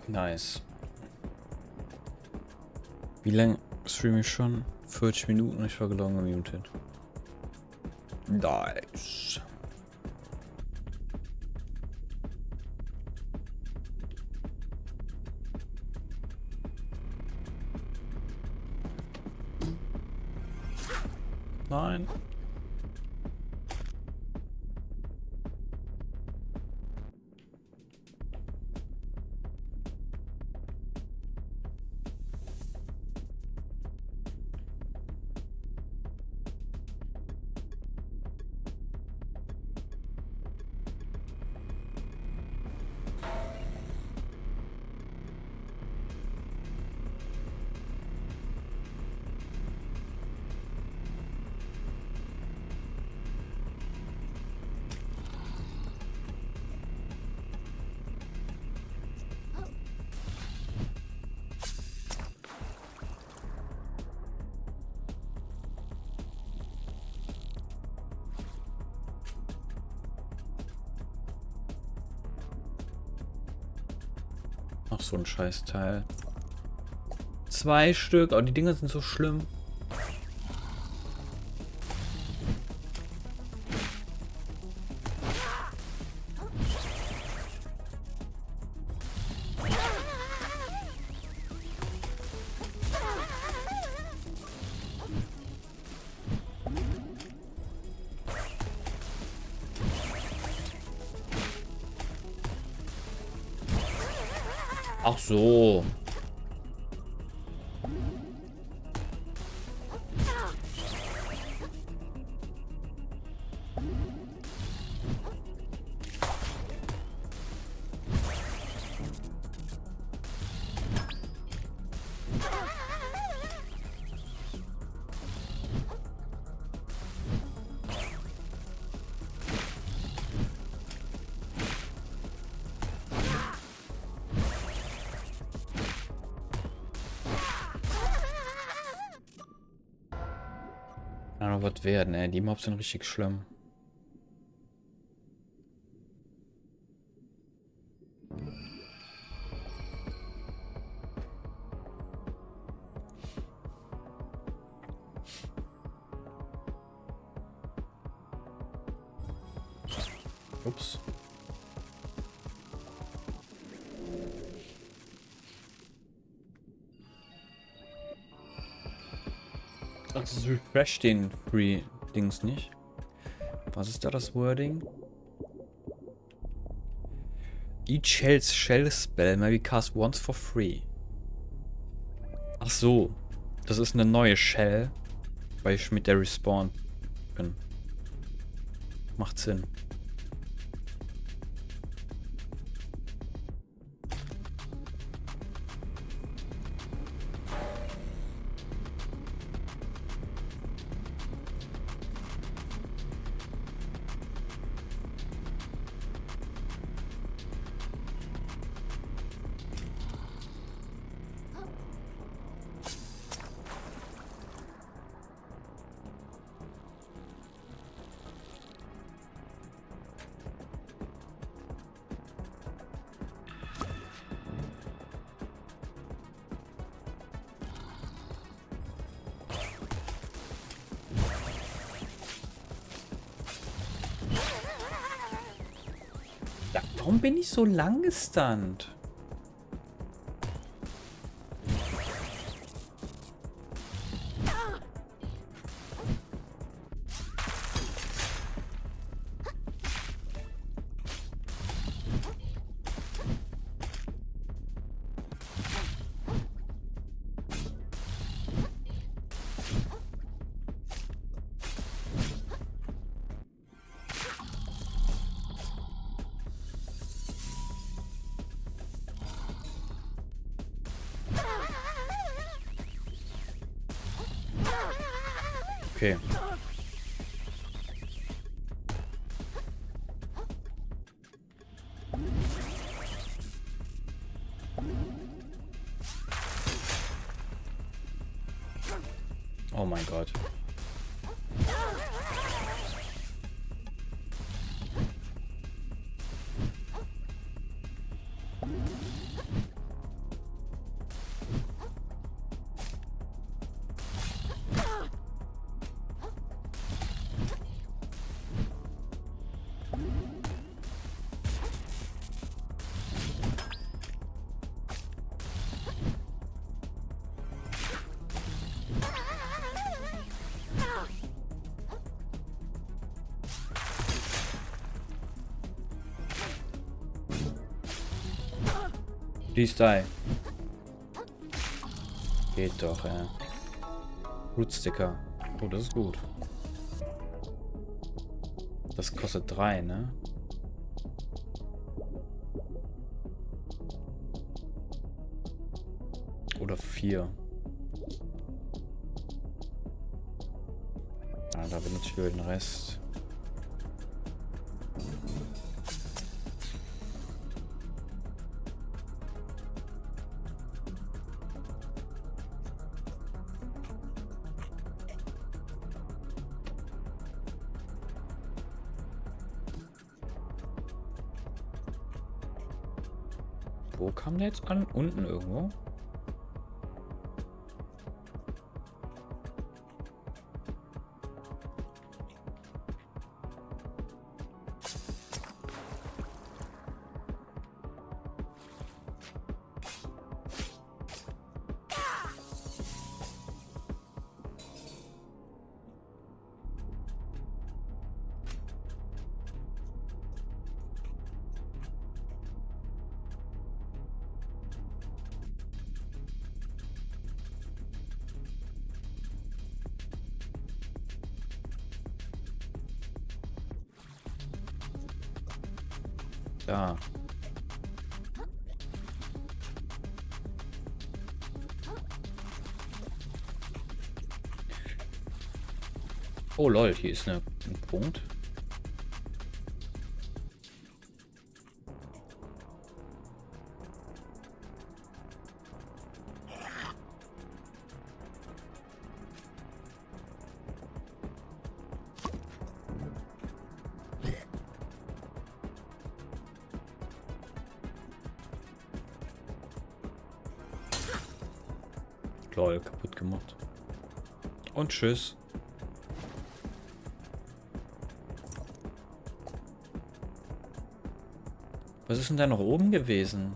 Nice. Wie lange streame ich schon? 40 Minuten, ich war gelungen gemutet. Nice. Nein. Noch so ein Scheißteil. 2 Stück. Oh, die Dinger sind so schlimm. Ach so. Kann noch was werden, ey. Die Mobs sind richtig schlimm. Ups. Ach, das refresh den Free-Dings nicht. Was ist da das Wording? Each Shell Spell may be cast once for free. Ach so. Das ist eine neue Shell, weil ich mit der Respawn bin. Macht Sinn. Ja, warum bin ich so lang gestunt? Okay. Oh mein Gott. Please die. Geht doch, ja. Rootsticker. Oh, das ist gut. Das kostet 3, ne? Oder 4. Ah, da benutze ich für den Rest. Wo kam der jetzt an? Unten irgendwo? Da. Oh lol, hier ist ein Punkt. Lol, kaputt gemacht. Und tschüss. Was ist denn da noch oben gewesen?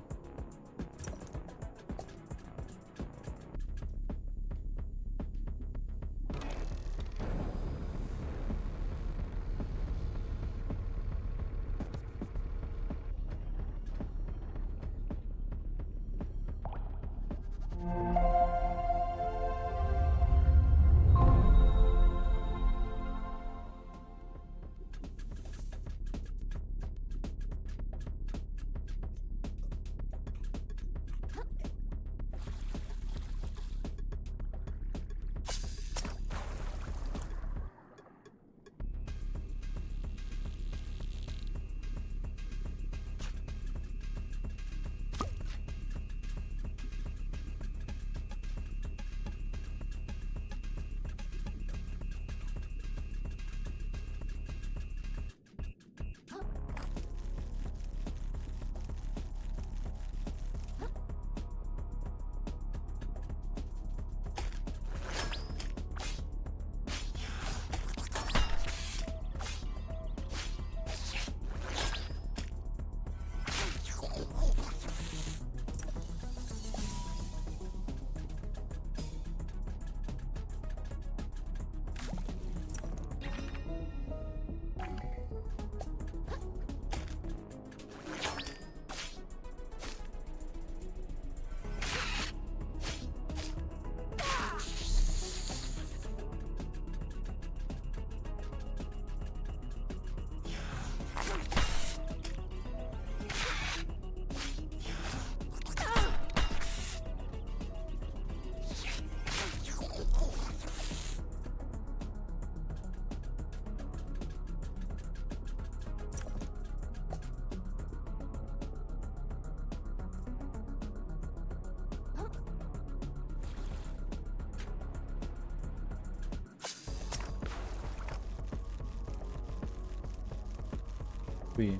Ui.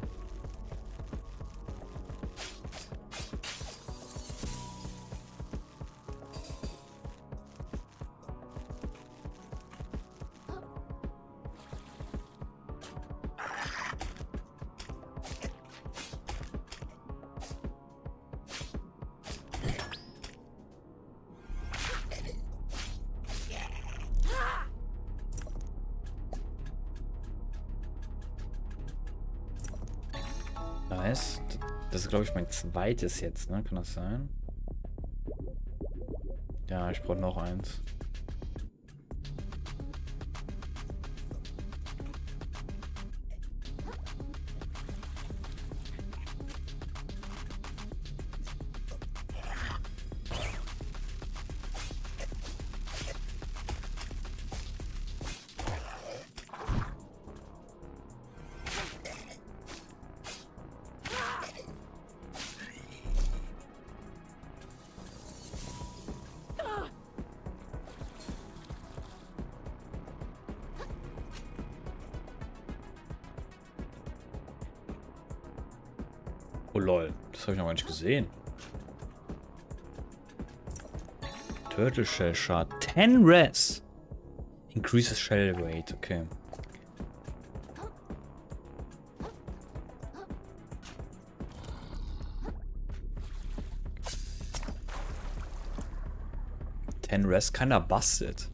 Nice. Das ist, glaube ich, mein zweites jetzt, ne? Kann das sein? Ja, ich brauche noch eins. Oh lol, das habe ich noch gar nicht gesehen. Turtle Shell Shard. 10 Res. Increases Shell Weight, okay. Ten Res, keiner bastet.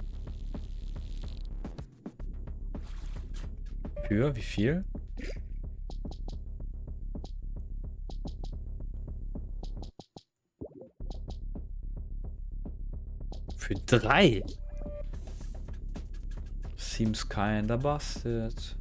Für wie viel? Für 3. Seems kinda busted.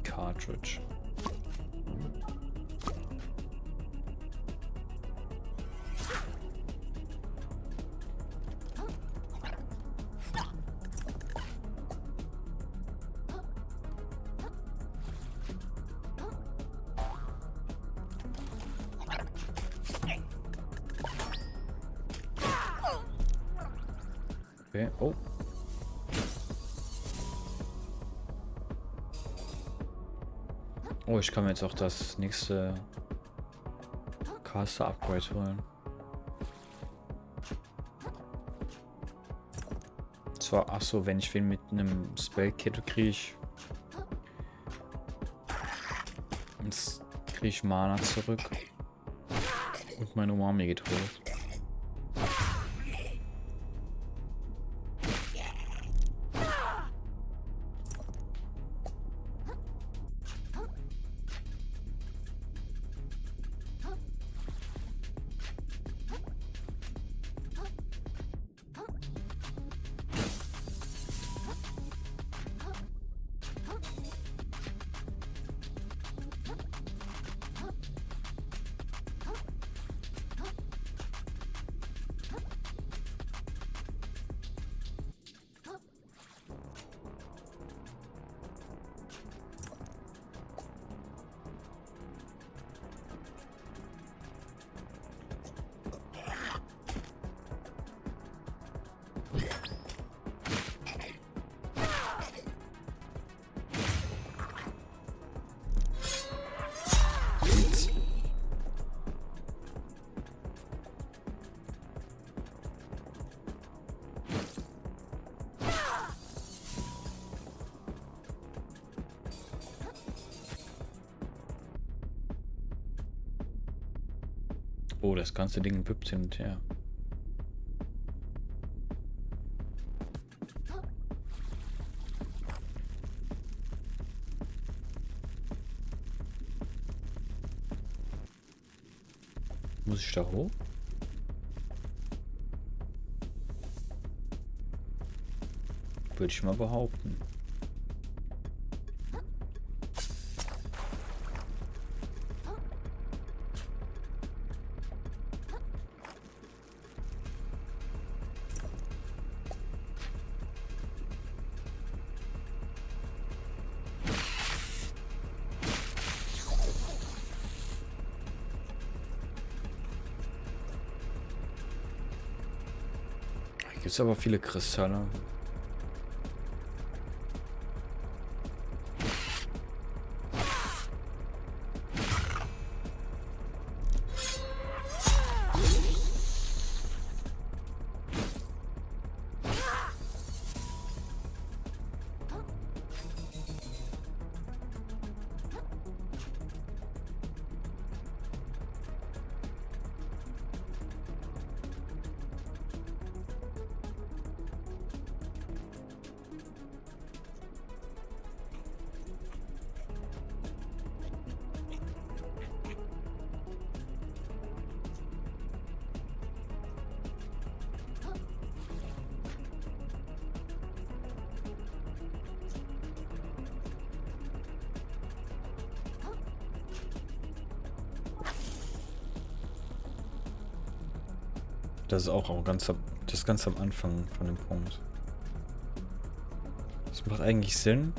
Cartridge. Okay, oh. Oh, ich kann mir jetzt auch das nächste Caster Upgrade holen. Zwar, ach so, wenn ich wen mit einem Spellkit kriege, kriege ich Mana zurück. Und meine Umami geht hoch. Oh, das ganze Ding wippt hin und her. Muss ich da hoch? Würde ich mal behaupten. Hier gibt es aber viele Kristalle. Das ist auch ganz am Anfang von dem Punkt. Das macht eigentlich Sinn,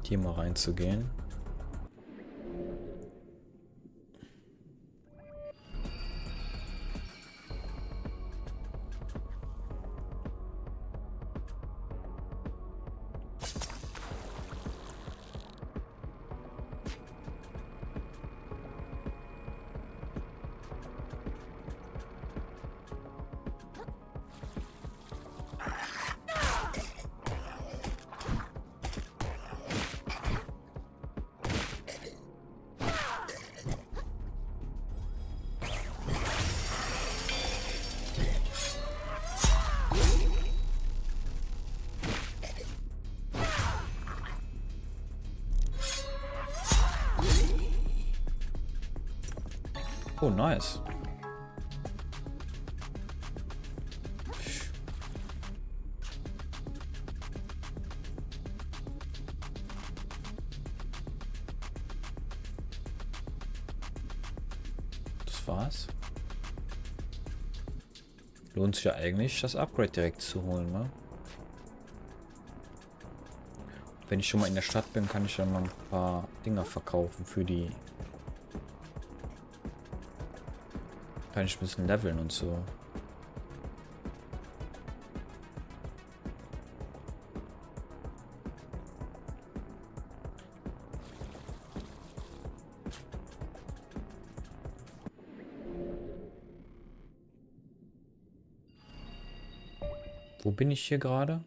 hier mal reinzugehen. Oh, nice. Das war's. Lohnt sich ja eigentlich, das Upgrade direkt zu holen, ne? Wenn ich schon mal in der Stadt bin, kann ich ja mal ein paar Dinger verkaufen für die... Kann ich ein bisschen leveln und so. Wo bin ich hier gerade?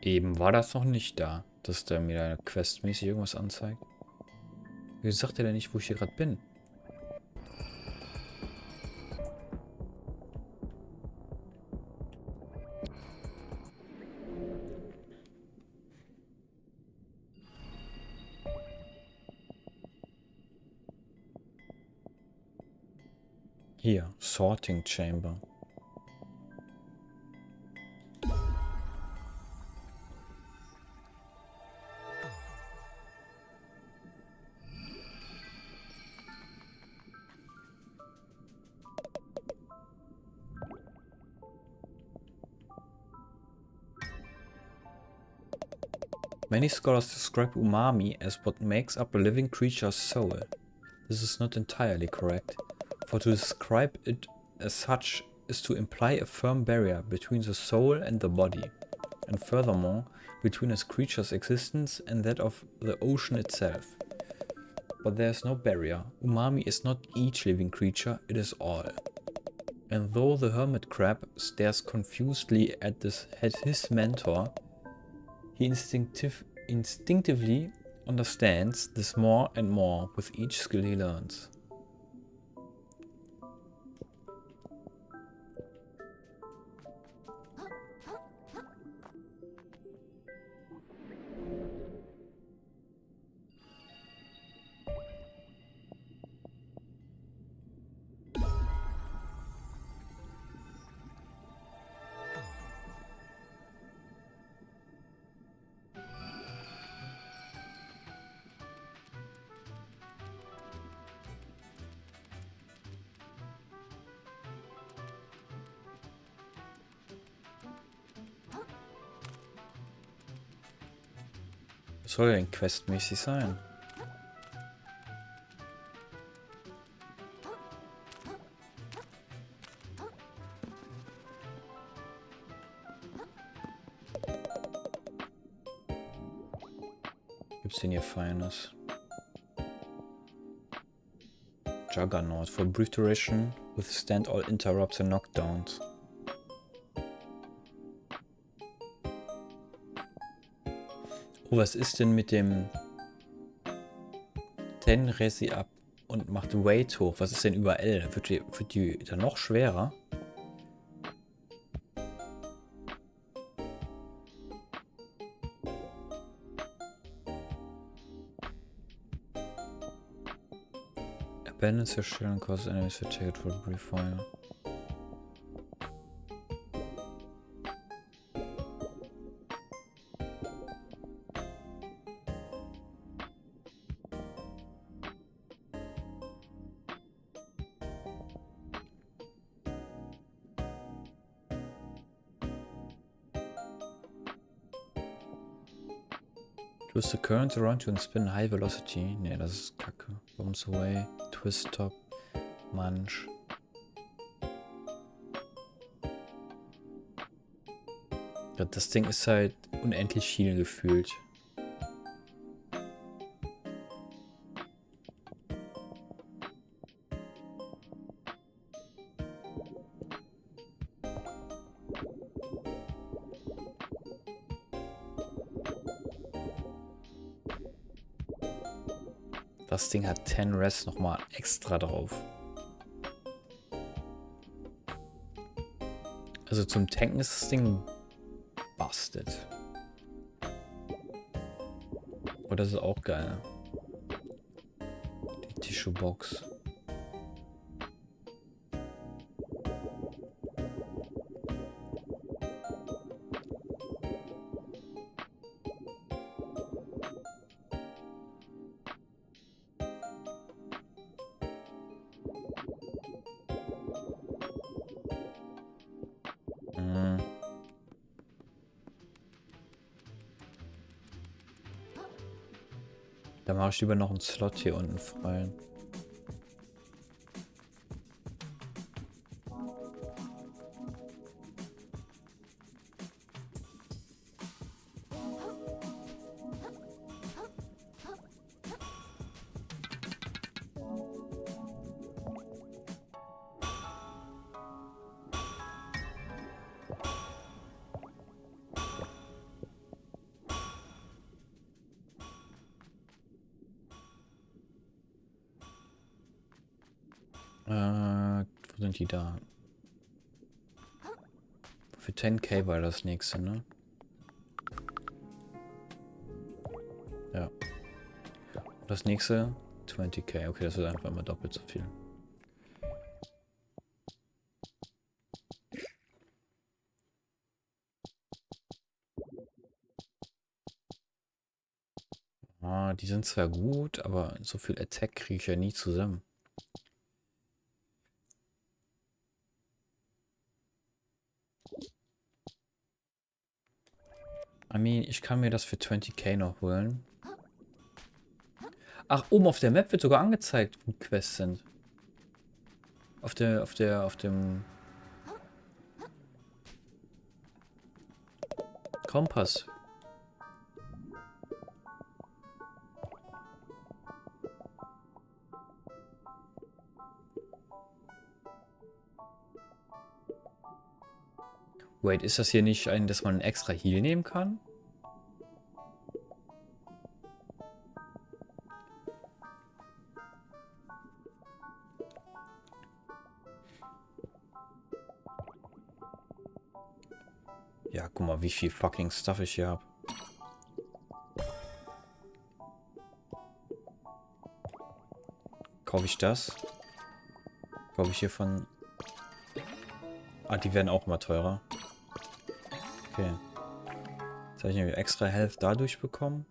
Eben war das noch nicht da, dass der mir da questmäßig irgendwas anzeigt. Wie sagt er denn nicht, wo ich hier gerade bin? Hier, Sorting Chamber. Many scholars describe umami as what makes up a living creature's soul. This is not entirely correct, for to describe it as such is to imply a firm barrier between the soul and the body, and furthermore, between a creature's existence and that of the ocean itself. But there is no barrier. Umami is not each living creature, it is all. And though the hermit crab stares confusedly at his mentor, he instinctively understands this more and more with each skill he learns. Was soll denn questmäßig sein? Gibt's denn hier Feines? Juggernaut. For brief duration, withstand all interrupts and knockdowns. Oh, was ist denn mit dem 10 Resi ab und macht Weight hoch? Was ist denn über L? Wird die dann noch schwerer? Abandons your shell and causes enemies to take it for a brief while. Twist the current around you and spin high velocity. Ne, das ist kacke. Bombs away. Twist top. Munch. Ja, das Ding ist halt unendlich viel gefühlt. Das Ding hat 10 Res nochmal extra drauf. Also zum Tanken ist das Ding busted. Oh, das ist auch geil. Die Tissue Box. Da mache ich lieber noch einen Slot hier unten frei. Wo sind die da? Für 10k war das nächste, ne? Ja. Das nächste 20k. Okay, das ist einfach mal doppelt so viel. Ah, die sind zwar gut, aber so viel Attack kriege ich ja nie zusammen. I mean, ich kann mir das für 20k noch holen. Ach, oben auf der Map wird sogar angezeigt, wo Quests sind. Auf dem Kompass. Wait, ist das hier nicht ein, dass man extra Heal nehmen kann? Ja, guck mal, wie viel fucking Stuff ich hier habe. Kaufe ich das? Kaufe ich hier von... Ah, die werden auch immer teurer. Okay. Jetzt habe ich nämlich extra Health dadurch bekommen.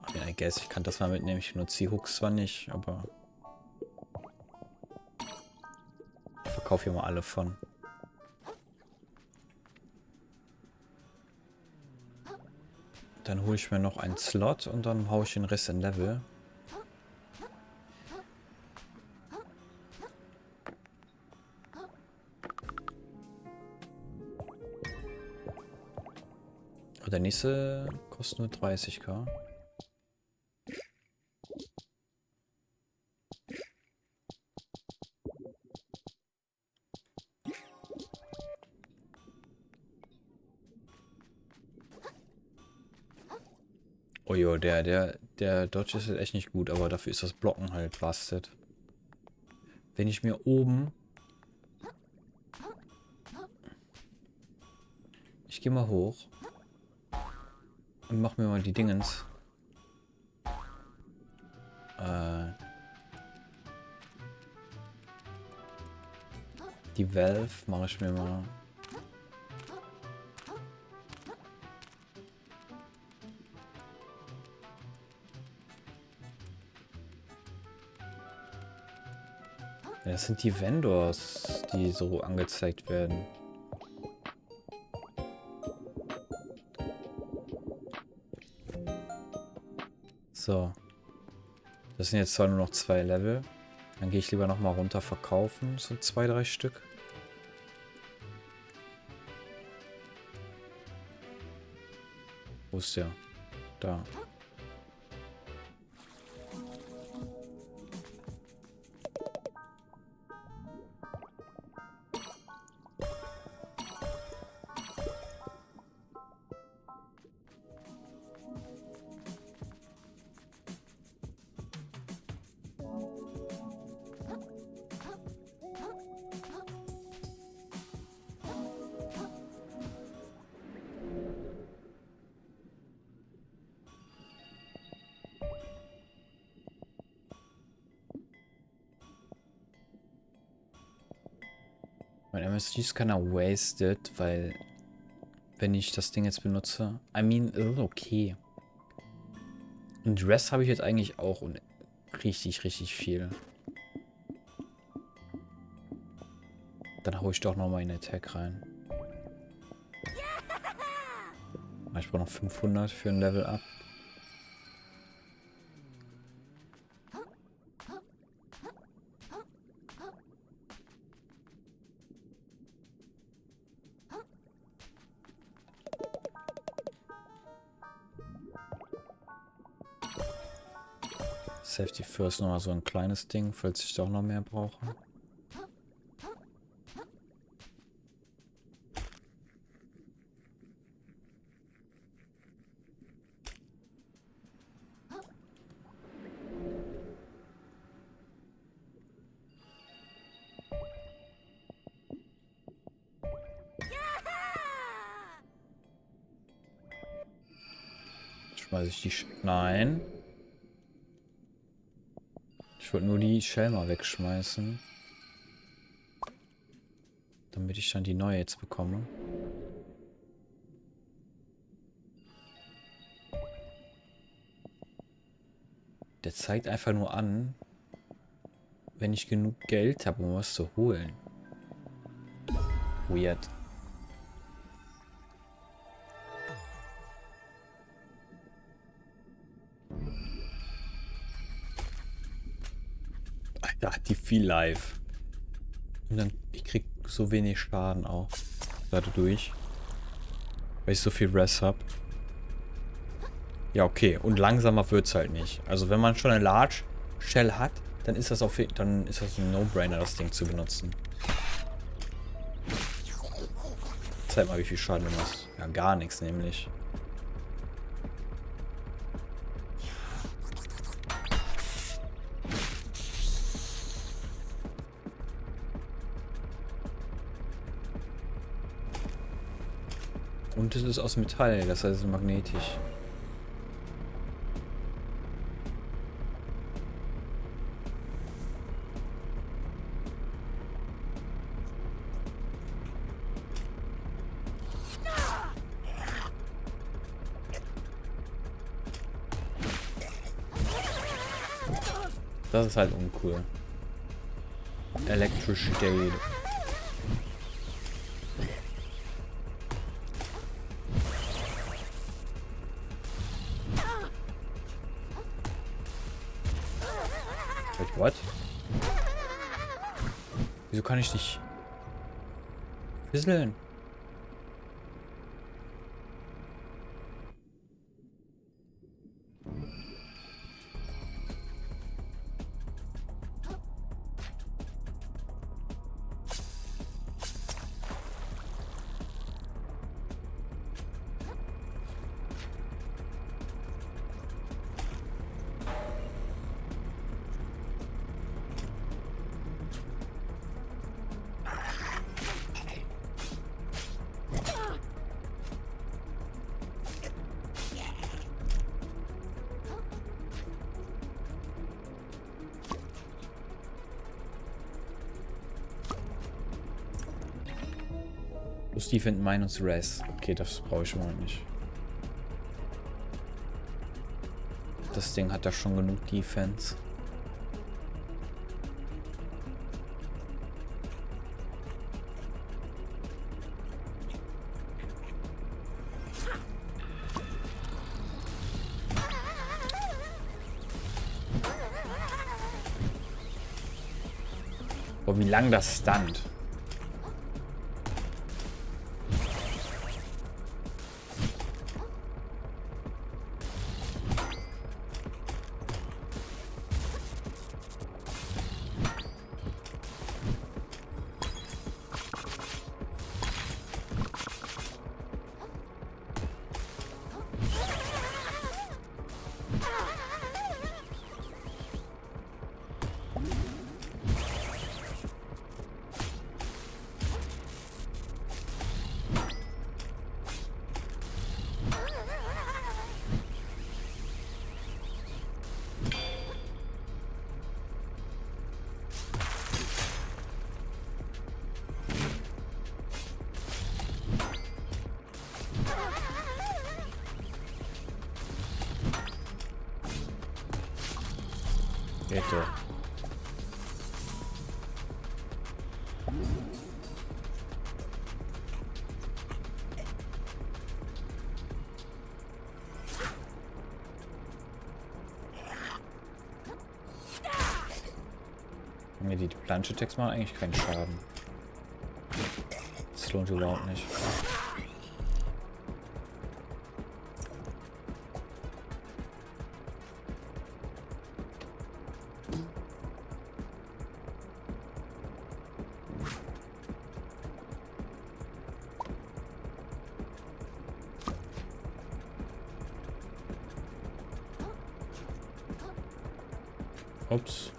Ach ja, I guess, ich kann das mal mitnehmen. Ich nutze die Hooks zwar nicht, aber... Ich verkaufe hier mal alle von. Dann hole ich mir noch einen Slot und dann haue ich den Rest in Level. Der nächste kostet nur 30.000. Oh jo, der Dodge ist jetzt echt nicht gut, aber dafür ist das Blocken halt busted. Wenn ich mir oben... Ich gehe mal hoch. Und mach mir mal die Dingens. Die Valve mache ich mir mal. Ja, das sind die Vendors, die so angezeigt werden. So. Das sind jetzt zwar nur noch 2 Level. Dann gehe ich lieber nochmal runter verkaufen. So 2, 3 Stück. Wo ist der? Da. Mein MSG-Scanner wasted, weil wenn ich das Ding jetzt benutze, I mean, okay. Und Rest habe ich jetzt eigentlich auch und richtig, richtig viel. Dann hole ich doch nochmal in den Tag rein. Ich brauche noch 500 für ein Level Up. Safety First nochmal so ein kleines Ding, falls ich doch noch mehr brauche. Schmeiße ich die... Nein. Ich wollte nur die Shell mal wegschmeißen. Damit ich dann die neue jetzt bekomme. Der zeigt einfach nur an, wenn ich genug Geld habe, um was zu holen. Weird. Da hat die viel live. Und dann, ich krieg so wenig Schaden auch dadurch. Weil ich so viel Res habe. Ja, okay. Und langsamer wird's halt nicht. Also wenn man schon eine Large Shell hat, dann ist das dann ist das ein No-Brainer, das Ding zu benutzen. Zeig mal, wie viel Schaden du machst. Ja, gar nichts nämlich. Und es ist aus Metall, das heißt es ist magnetisch. Das ist halt uncool. Electric Gate. Wait, what? Wieso kann ich nicht fisseln? Plus Defend minus Res. Okay, das brauche ich schon mal nicht. Das Ding hat da schon genug Defense. Boah, wie lang das stunt. Bitte. Mir die Planche-Text machen eigentlich keinen Schaden. Das lohnt überhaupt nicht. Ups.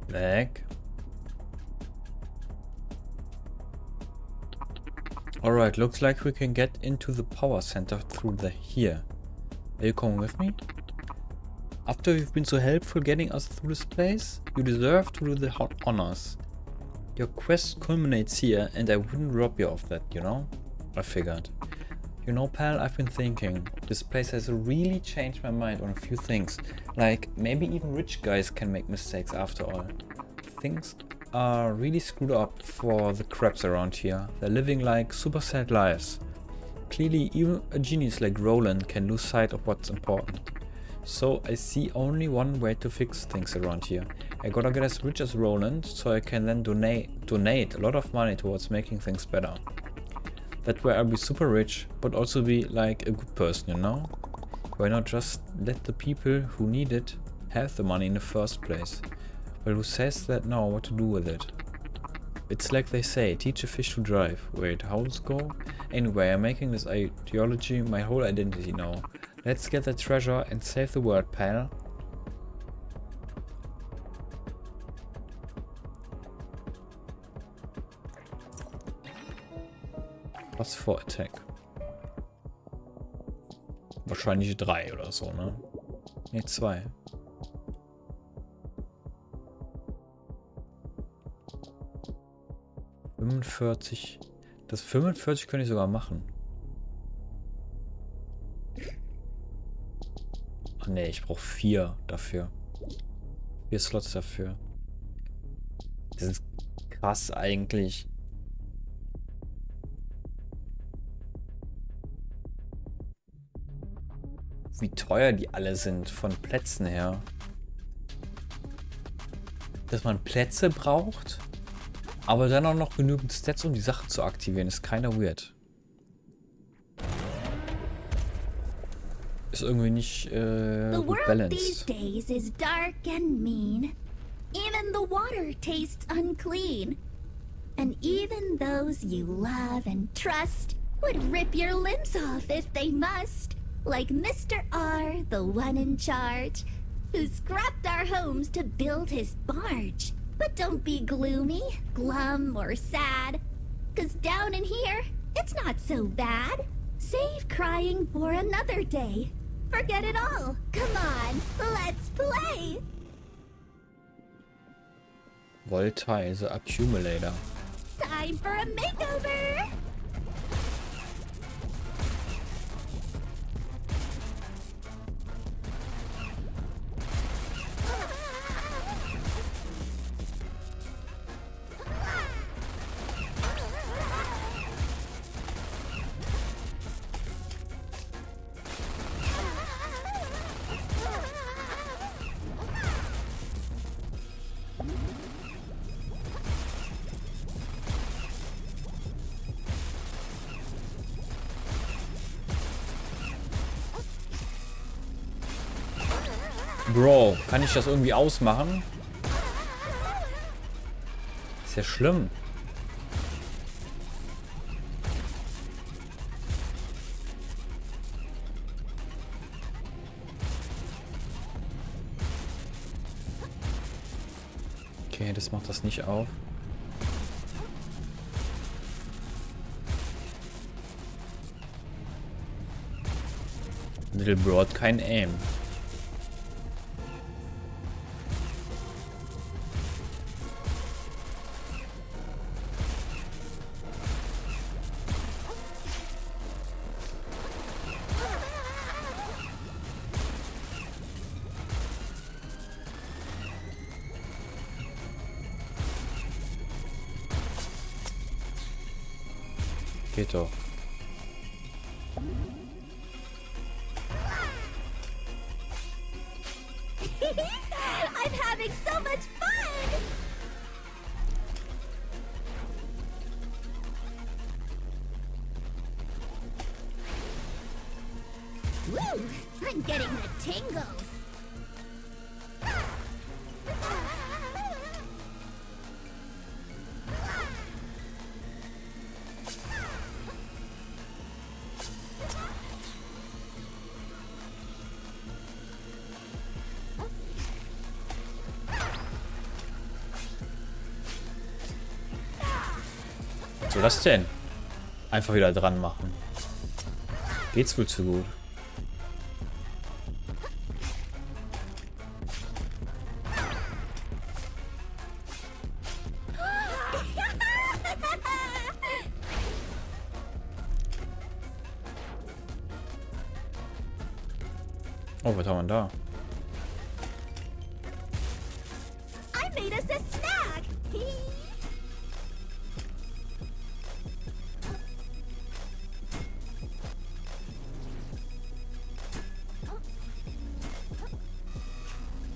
Back. Alright, looks like we can get into the power center through here. Are you coming with me? After you've been so helpful getting us through this place, you deserve to do the honors. Your quest culminates here and I wouldn't rob you of that, you know? I figured. You know, pal, I've been thinking, this place has really changed my mind on a few things. Like, maybe even rich guys can make mistakes after all. Things are really screwed up for the crabs around here. They're living like super sad lives. Clearly, even a genius like Roland can lose sight of what's important. So I see only one way to fix things around here. I gotta get as rich as Roland, so I can then donate a lot of money towards making things better. That way I'll be super rich, but also be like a good person, you know? Why not just let the people who need it have the money in the first place? Well, who says that now what to do with it? It's like they say, teach a fish to drive. Wait, how's it go? Anyway, I'm making this ideology my whole identity now. Let's get the treasure and save the world, pal. Was für Attack? Wahrscheinlich 3 oder so, ne? Ne, 2. Das 45 könnte ich sogar machen. Ach ne, ich brauche 4 dafür. 4 Slots dafür. Das ist krass eigentlich. Wie teuer die alle sind von Plätzen her. Dass man Plätze braucht, aber dann auch noch genügend Stats, um die Sache zu aktivieren, ist keiner weird. Ist irgendwie nicht gut balanced. The world these days is dark and mean. Even the water tastes unclean. And even those you love and trust would rip your limbs off if they must. Like Mr. R, the one in charge, who scrapped our homes to build his barge. But don't be gloomy, glum, or sad, 'cause down in here, it's not so bad. Save crying for another day. Forget it all. Come on, let's play. Voltaire the Accumulator. Time for a makeover. Bro, kann ich das irgendwie ausmachen? Ist ja schlimm. Okay, das macht das nicht auf. Little Bro hat kein Aim. Geht doch. I'm having so much fun! Woo! I'm getting the tingles! Was soll das denn? Einfach wieder dran machen. Geht's wohl zu gut. Oh, was haben wir denn da? I made us a snack!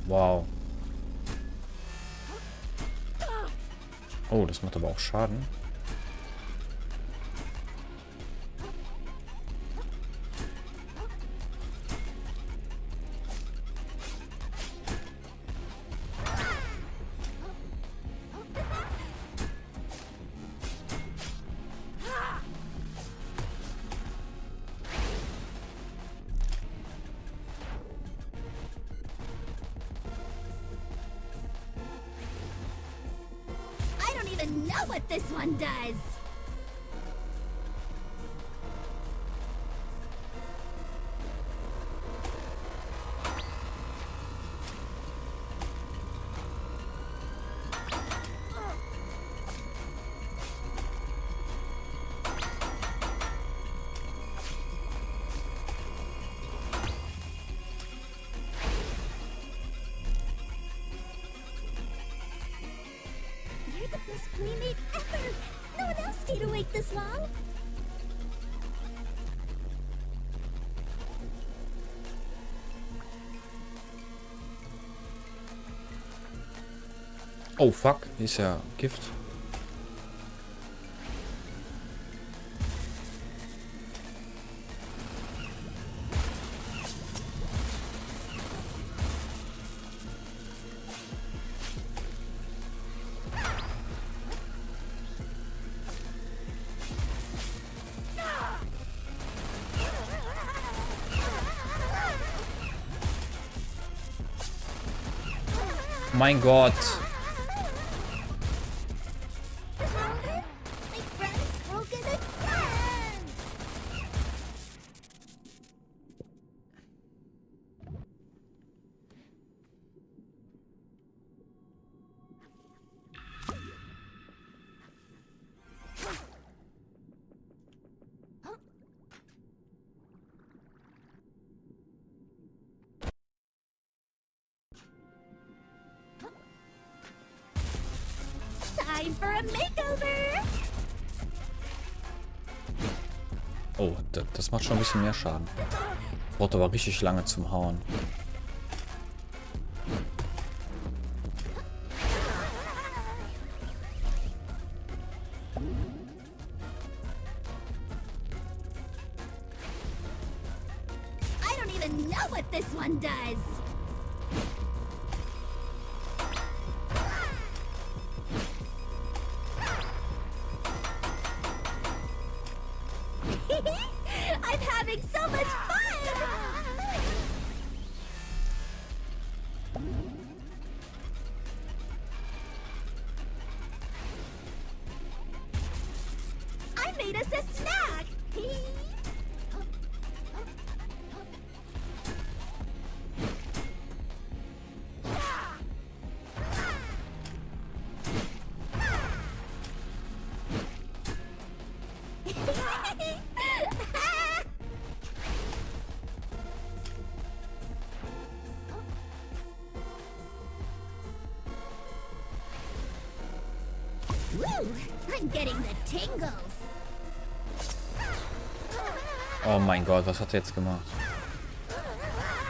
Wow. Oh, das macht aber auch Schaden. even know what this one does. You're the best playmate ever. No one else stayed awake this long. Oh fuck, ist ja Gift. Mein Gott. My friend's broken again. Time for a makeover. Oh, das macht schon ein bisschen mehr Schaden. Braucht aber richtig lange zum Hauen. I don't even know what this one does. I'm having so much fun! I made us a snack! Woo! I'm getting the tingles. Oh mein Gott, was hat er jetzt gemacht?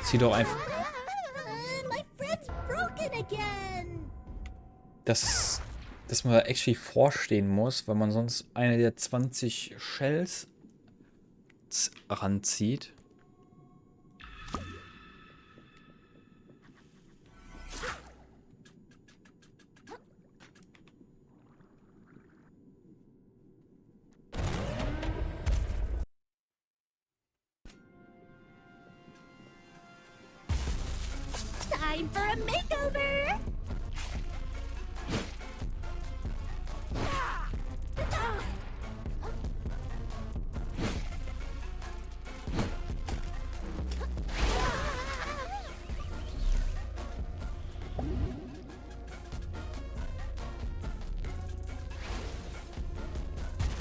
Zieh doch einfach... My friend's broken again. Dass man da actually vorstehen muss, weil man sonst eine der 20 Shells ranzieht. Time for a makeover.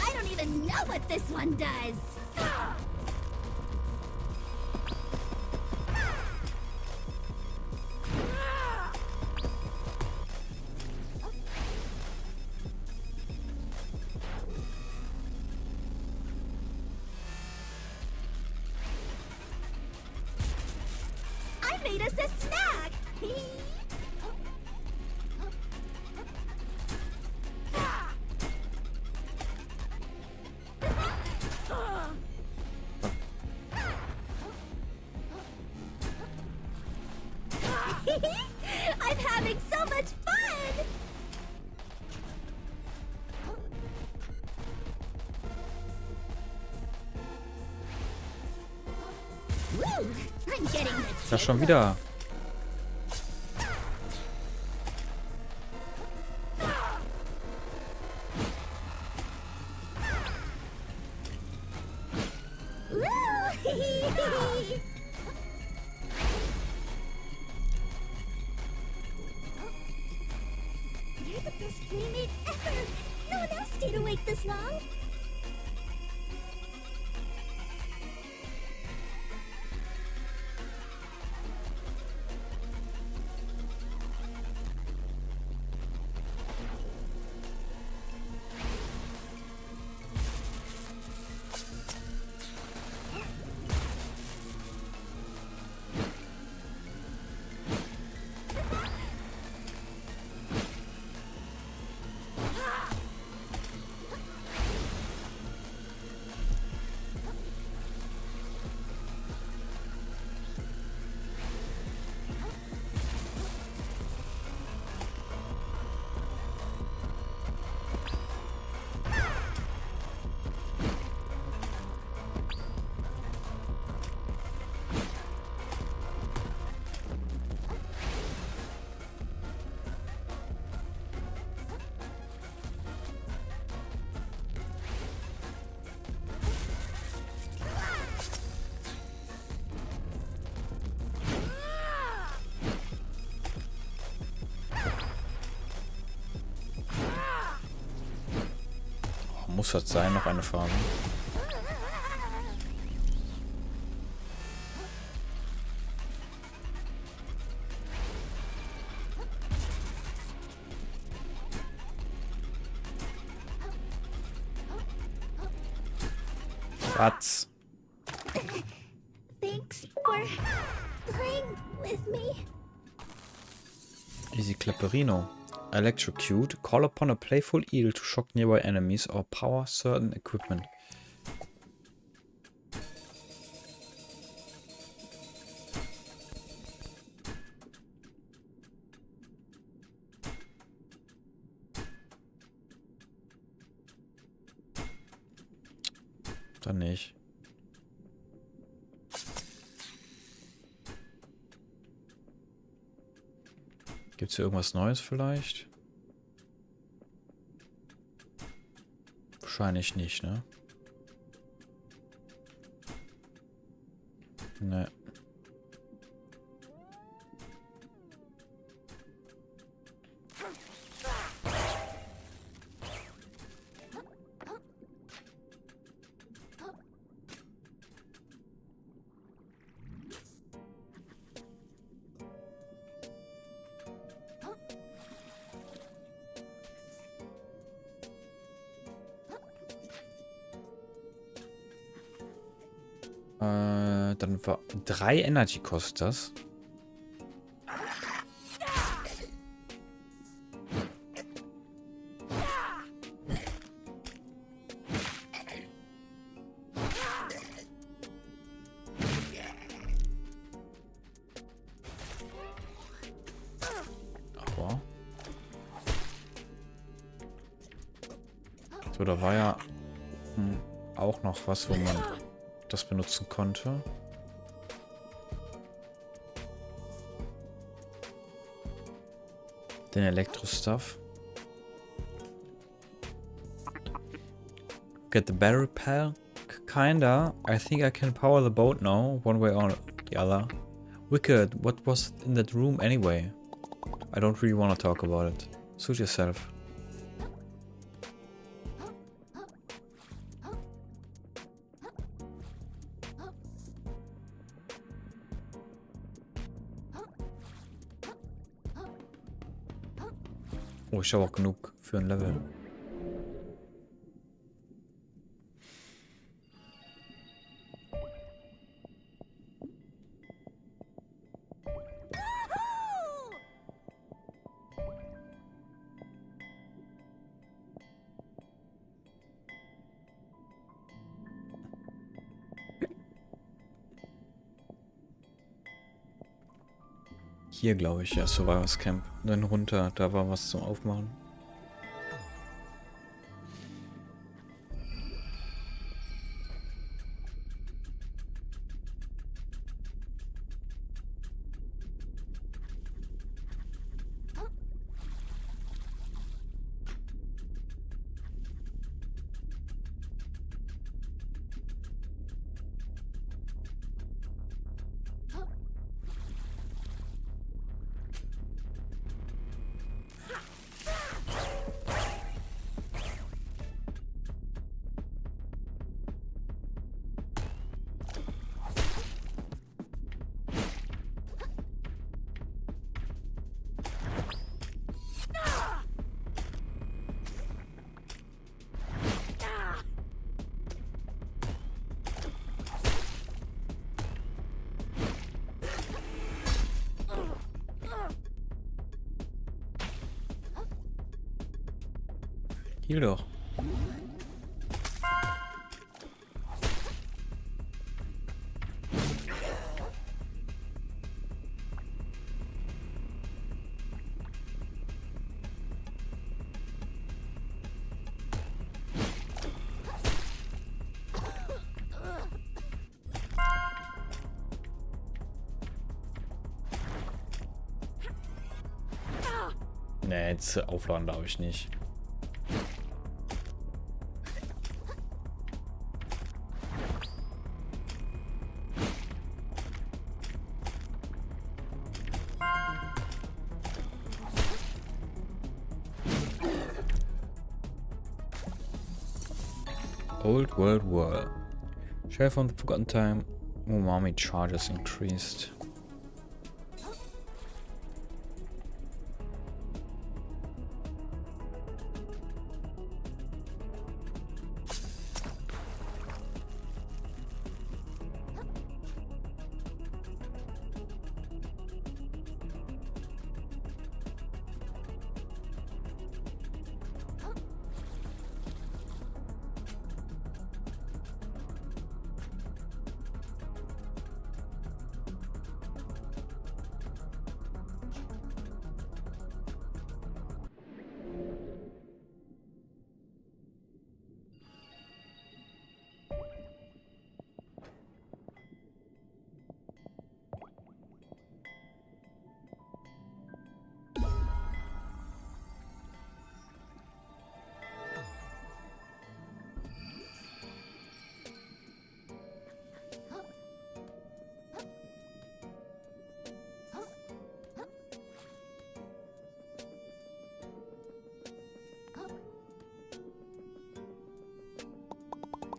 I don't even know what this one does. I made us a snack. I'm having so much fun. Woo! I'm getting the Ja, schon wieder. You're the best playmate ever. No one else stayed awake this long. Muss das sein, noch eine Frage. Was? Thanks for playing with me. Easy Clapperino. Electrocute. Call upon a playful eel to shock nearby enemies or power certain equipment. Dann nicht. Gibt es hier irgendwas Neues vielleicht? Wahrscheinlich nicht, ne? Ne. Dann war 3 Energy kostet das. Aber so, da war ja auch noch was, wo man das benutzen konnte. Den Elektro-Stuff. Get the battery pack? Kinda. I think I can power the boat now, one way or the other. Wicked, what was in that room anyway? I don't really want to talk about it. Suit yourself. Oh, ich habe auch genug für ein Level. Hier, glaube ich, ja, Survivors Camp. Dann runter, da war was zum Aufmachen. Heal doch. Nee, jetzt aufladen darf ich nicht. Old World War. Sheriff on the Forgotten Time. Umami charges increased.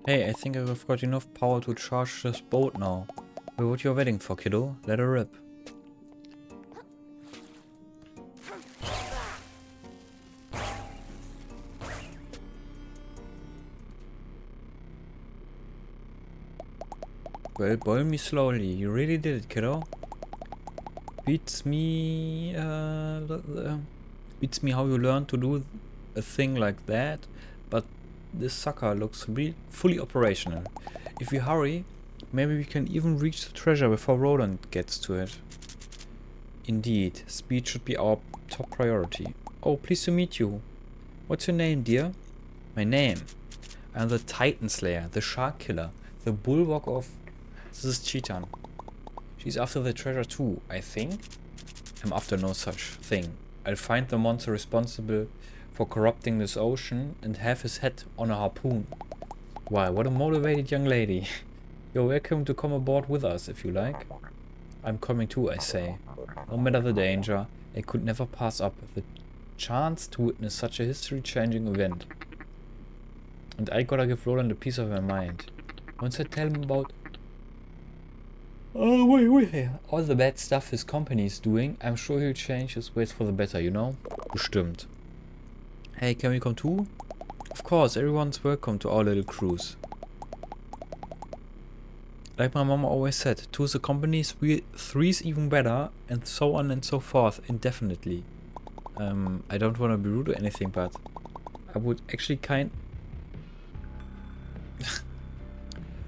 Hey, I think I've got enough power to charge this boat now. Wait, what you're waiting for, kiddo? Let her rip. Well, boil me slowly. You really did it, kiddo. Beats me how you learned to do a thing like that, but this sucker looks fully operational. If we hurry, maybe we can even reach the treasure before Roland gets to it. Indeed, speed should be our top priority. Oh, pleased to meet you. What's your name, dear? My name? I'm the Titan Slayer, the Shark Killer, the Bulwark of... This is Cheetan. She's after the treasure too, I think. I'm after no such thing. I'll find the monster responsible for corrupting this ocean and have his head on a harpoon. Wow, what a motivated young lady. You're welcome to come aboard with us if you like. I'm coming too, I say. No matter the danger, I could never pass up the chance to witness such a history-changing event. And I gotta give Roland a piece of my mind. Once I tell him about... Oh, wait. All the bad stuff his company is doing, I'm sure he'll change his ways for the better, you know? Bestimmt. Hey, can we come too? Of course, everyone's welcome to our little cruise. Like my mama always said, two's the company's, three's even better, and so on and so forth, indefinitely. I don't want to be rude or anything, but I would actually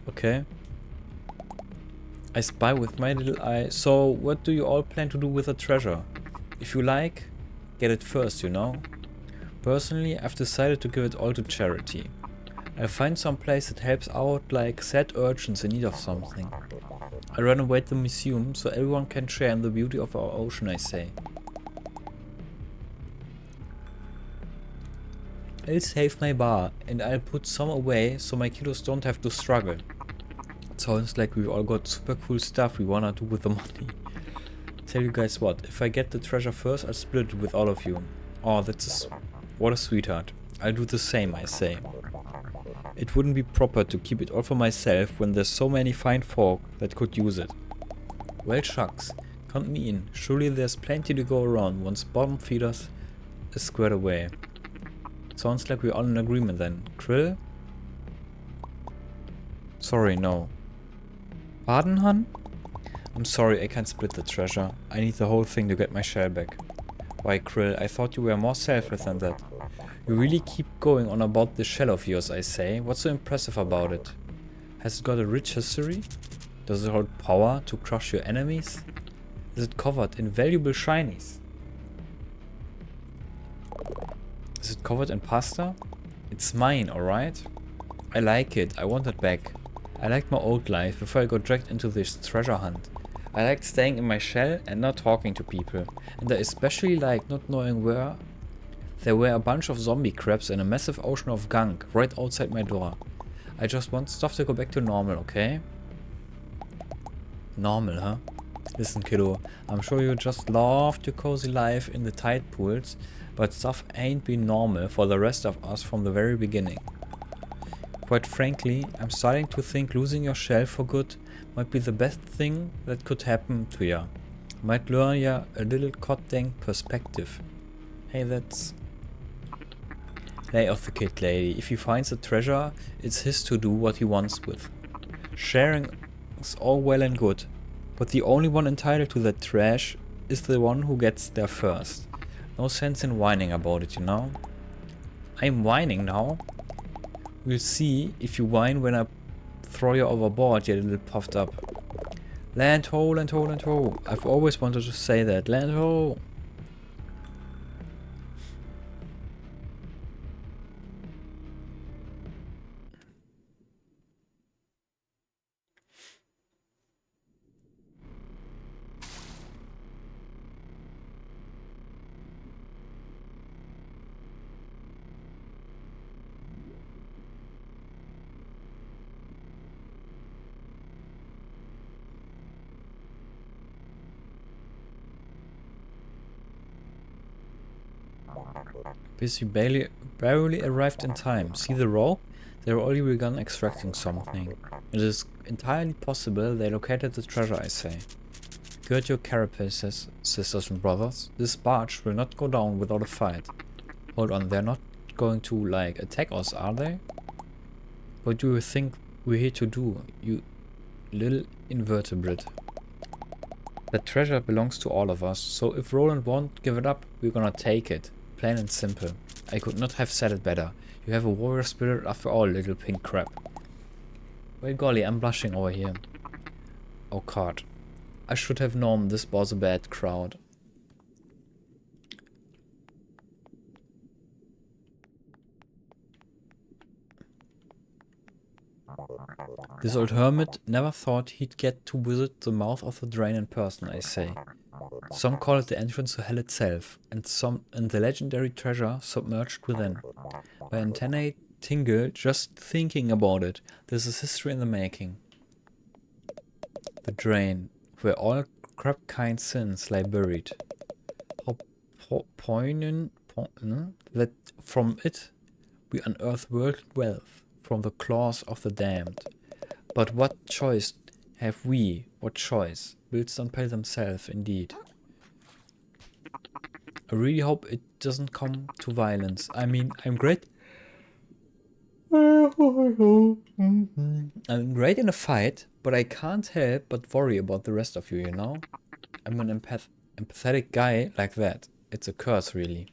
Okay. I spy with my little eye. So, what do you all plan to do with the treasure? If you like, get it first, you know? Personally, I've decided to give it all to charity. I'll find some place that helps out like sad urchins in need of something. I'll renovate the museum so everyone can share in the beauty of our ocean, I say. I'll save my bar and I'll put some away so my kiddos don't have to struggle. Sounds like we all got super cool stuff we wanna do with the money. Tell you guys what, if I get the treasure first, I'll split it with all of you. Oh, what a sweetheart. I'll do the same, I say. It wouldn't be proper to keep it all for myself when there's so many fine folk that could use it. Well, shucks, count me in. Surely there's plenty to go around once bottom feeders is squared away. Sounds like we're all in agreement then. Krill? Sorry, no. Pardon, hun? I'm sorry, I can't split the treasure. I need the whole thing to get my shell back. Why, Krill, I thought you were more selfless than that. You really keep going on about this shell of yours, I say. What's so impressive about it? Has it got a rich history? Does it hold power to crush your enemies? Is it covered in valuable shinies? Is it covered in pasta? It's mine, alright? I like it. I want it back. I liked my old life before I got dragged into this treasure hunt. I liked staying in my shell and not talking to people. And I especially liked not knowing where there were a bunch of zombie crabs and a massive ocean of gunk right outside my door. I just want stuff to go back to normal, okay? Normal, huh? Listen, kiddo, I'm sure you just loved your cozy life in the tide pools, but stuff ain't been normal for the rest of us from the very beginning. Quite frankly, I'm starting to think losing your shell for good might be the best thing that could happen to ya. Might learn ya a little goddamn perspective. Hey, that's... Lay off the kid, lady. If he finds a treasure, it's his to do what he wants with. Sharing is all well and good, but the only one entitled to that trash is the one who gets there first. No sense in whining about it, you know? I'm whining now. We'll see if you whine when I throw you overboard, you little puffed up. Land ho, land ho, land ho. I've always wanted to say that. Land ho. Busy barely arrived in time. See the rope? They've already begun extracting something. It is entirely possible they located the treasure, I say. Gird your carapaces, sisters and brothers. This barge will not go down without a fight. Hold on, they're not going to, like, attack us, are they? What do you think we're here to do, you little invertebrate? That treasure belongs to all of us, so if Roland won't give it up, we're gonna take it. Plain and simple. I could not have said it better. You have a warrior spirit after all, little pink crab. Well, golly, I'm blushing over here. Oh god. I should have known this was a bad crowd. This old hermit never thought he'd get to visit the mouth of the drain in person, I say. Some call it the entrance to hell itself, and the legendary treasure submerged within. My antennae tingle just thinking about it. This is history in the making. The drain, where all crab-kind sins lie buried. How poignant that from it we unearth world wealth from the claws of the damned. But what choice have we? What choice? Bills don't pay themselves, indeed. I really hope it doesn't come to violence. I mean, I'm great. I'm great in a fight, but I can't help but worry about the rest of you, you know? I'm an empathetic guy like that. It's a curse, really.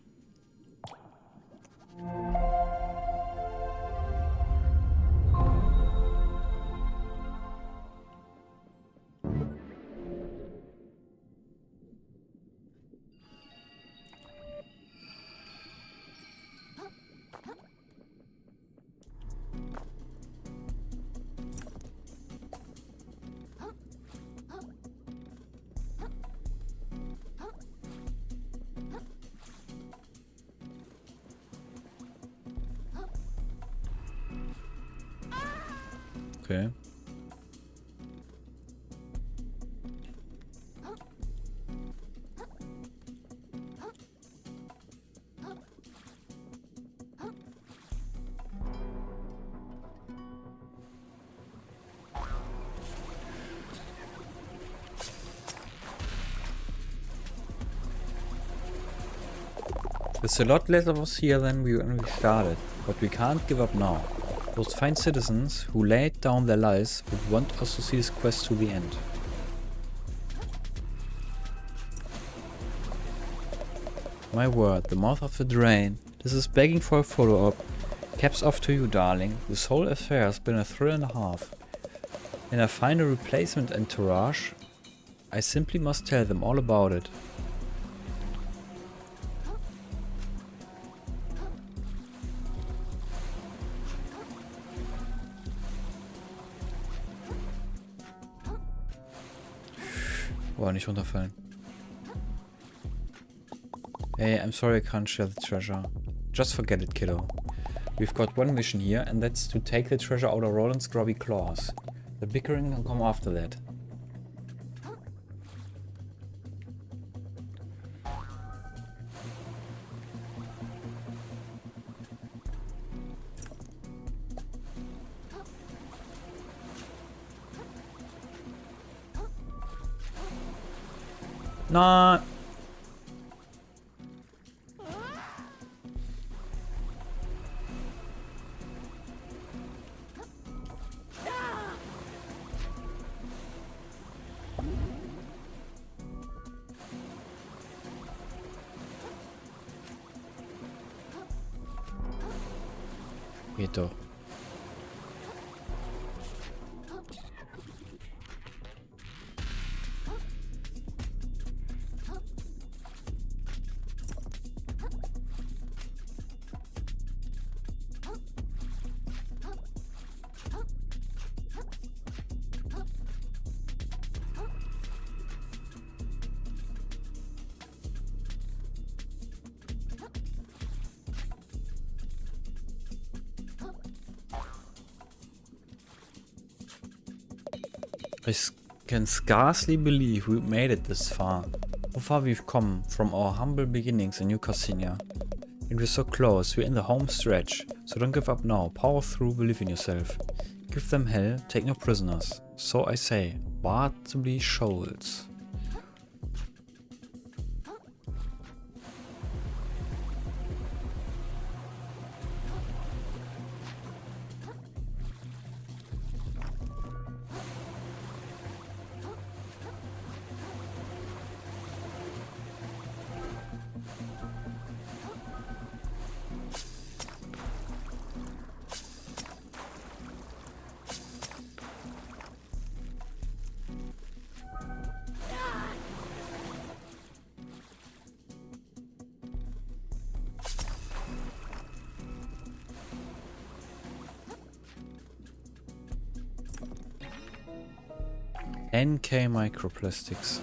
Okay. There's a lot less of us here than when we started, but we can't give up now. Those fine citizens who laid down their lives would want us to see this quest to the end. My word, the mouth of the drain. This is begging for a follow-up. Caps off to you, darling. This whole affair has been a thrill and a half. When I find a replacement entourage, I simply must tell them all about it. Oh, nicht runterfallen. Hey, I'm sorry I can't share the treasure. Just forget it, kiddo. We've got one mission here, and that's to take the treasure out of Roland's grubby claws. The bickering will come after that. Na. Geht doch. I can scarcely believe we made it this far. How far we've come from our humble beginnings in New Cassinia. And we're so close, we're in the home stretch. So don't give up now, power through, believe in yourself. Give them hell, take no prisoners. So I say, Bartleby Shoals. NK microplastics.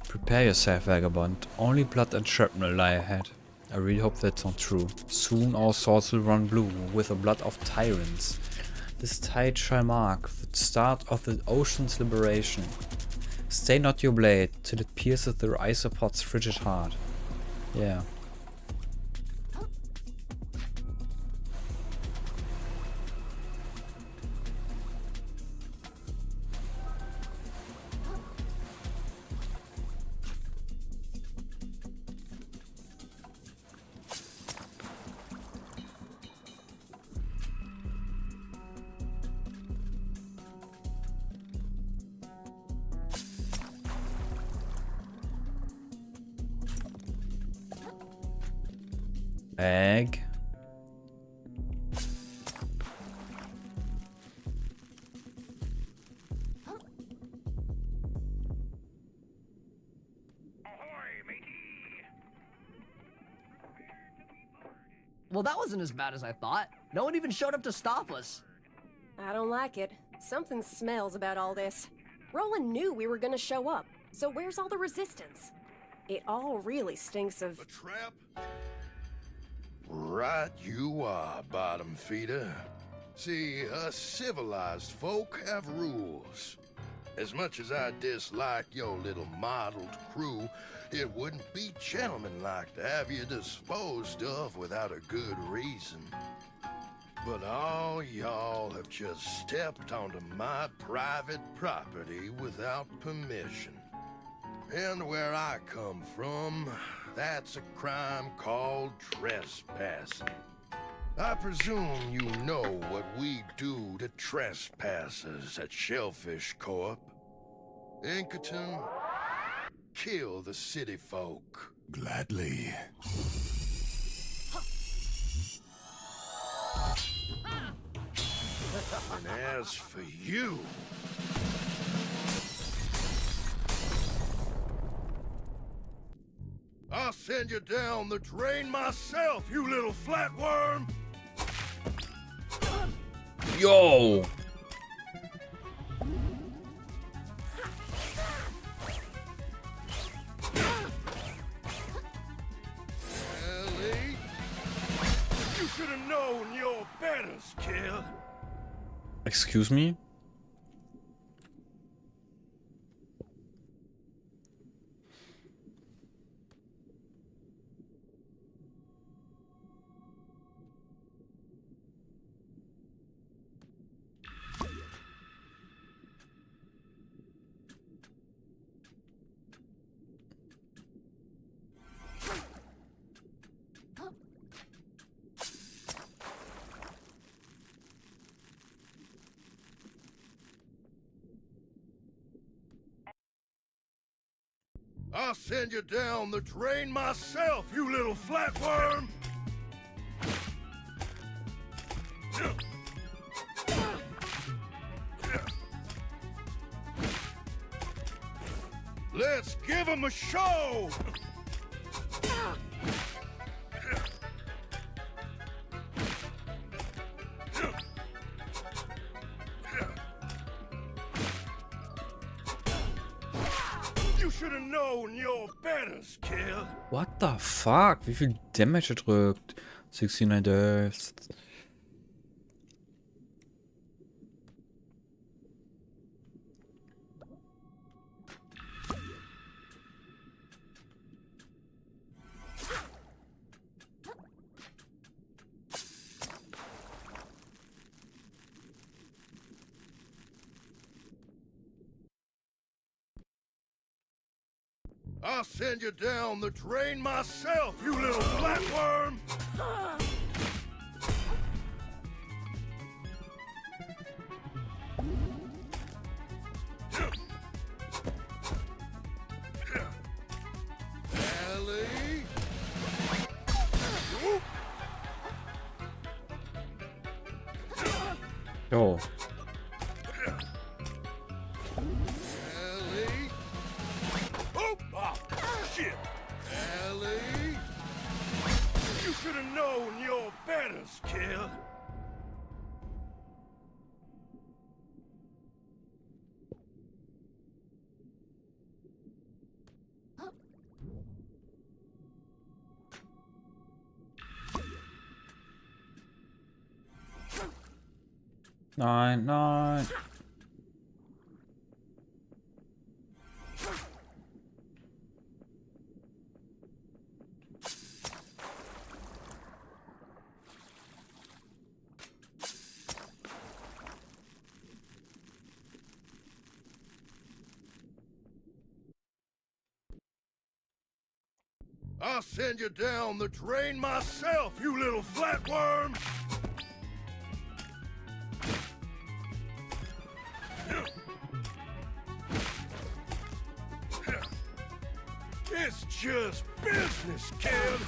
Prepare yourself, vagabond. Only blood and shrapnel lie ahead. I really hope that's not true. Soon our swords will run blue with the blood of tyrants. This tide shall mark the start of the ocean's liberation. Stay not your blade till it pierces the isopod's frigid heart. Yeah. Egg. Well, that wasn't as bad as I thought. No one even showed up to stop us. I don't like it. Something smells about all this. Roland knew we were gonna show up, so where's all the resistance? It all really stinks of... A trap? Right you are, bottom feeder. See, us civilized folk have rules. As much as I dislike your little mottled crew, it wouldn't be gentlemanlike to have you disposed of without a good reason. But all y'all have just stepped onto my private property without permission. And where I come from, that's a crime called trespassing. I presume you know what we do to trespassers at Shellfish Corp. Inkerton, kill the city folk. Gladly. And as for you, I'll send you down the drain myself, you little flatworm! Yo! Ellie, you should have known your betters, kid. Excuse me? I'll send you down the drain myself, you little flatworm! Let's give 'em a show! You should have known your betters, kid. What the fuck? Wie viel Damage er drückt? 69 Deaths. I'll send you down the drain myself, you little flatworm! Ellie? Whoop. Yo. Ellie? Oh, shit! Ellie? You should have known your betters, kid. Nein, nein. I'll send you down the drain myself, you little flatworm! It's just business, kid!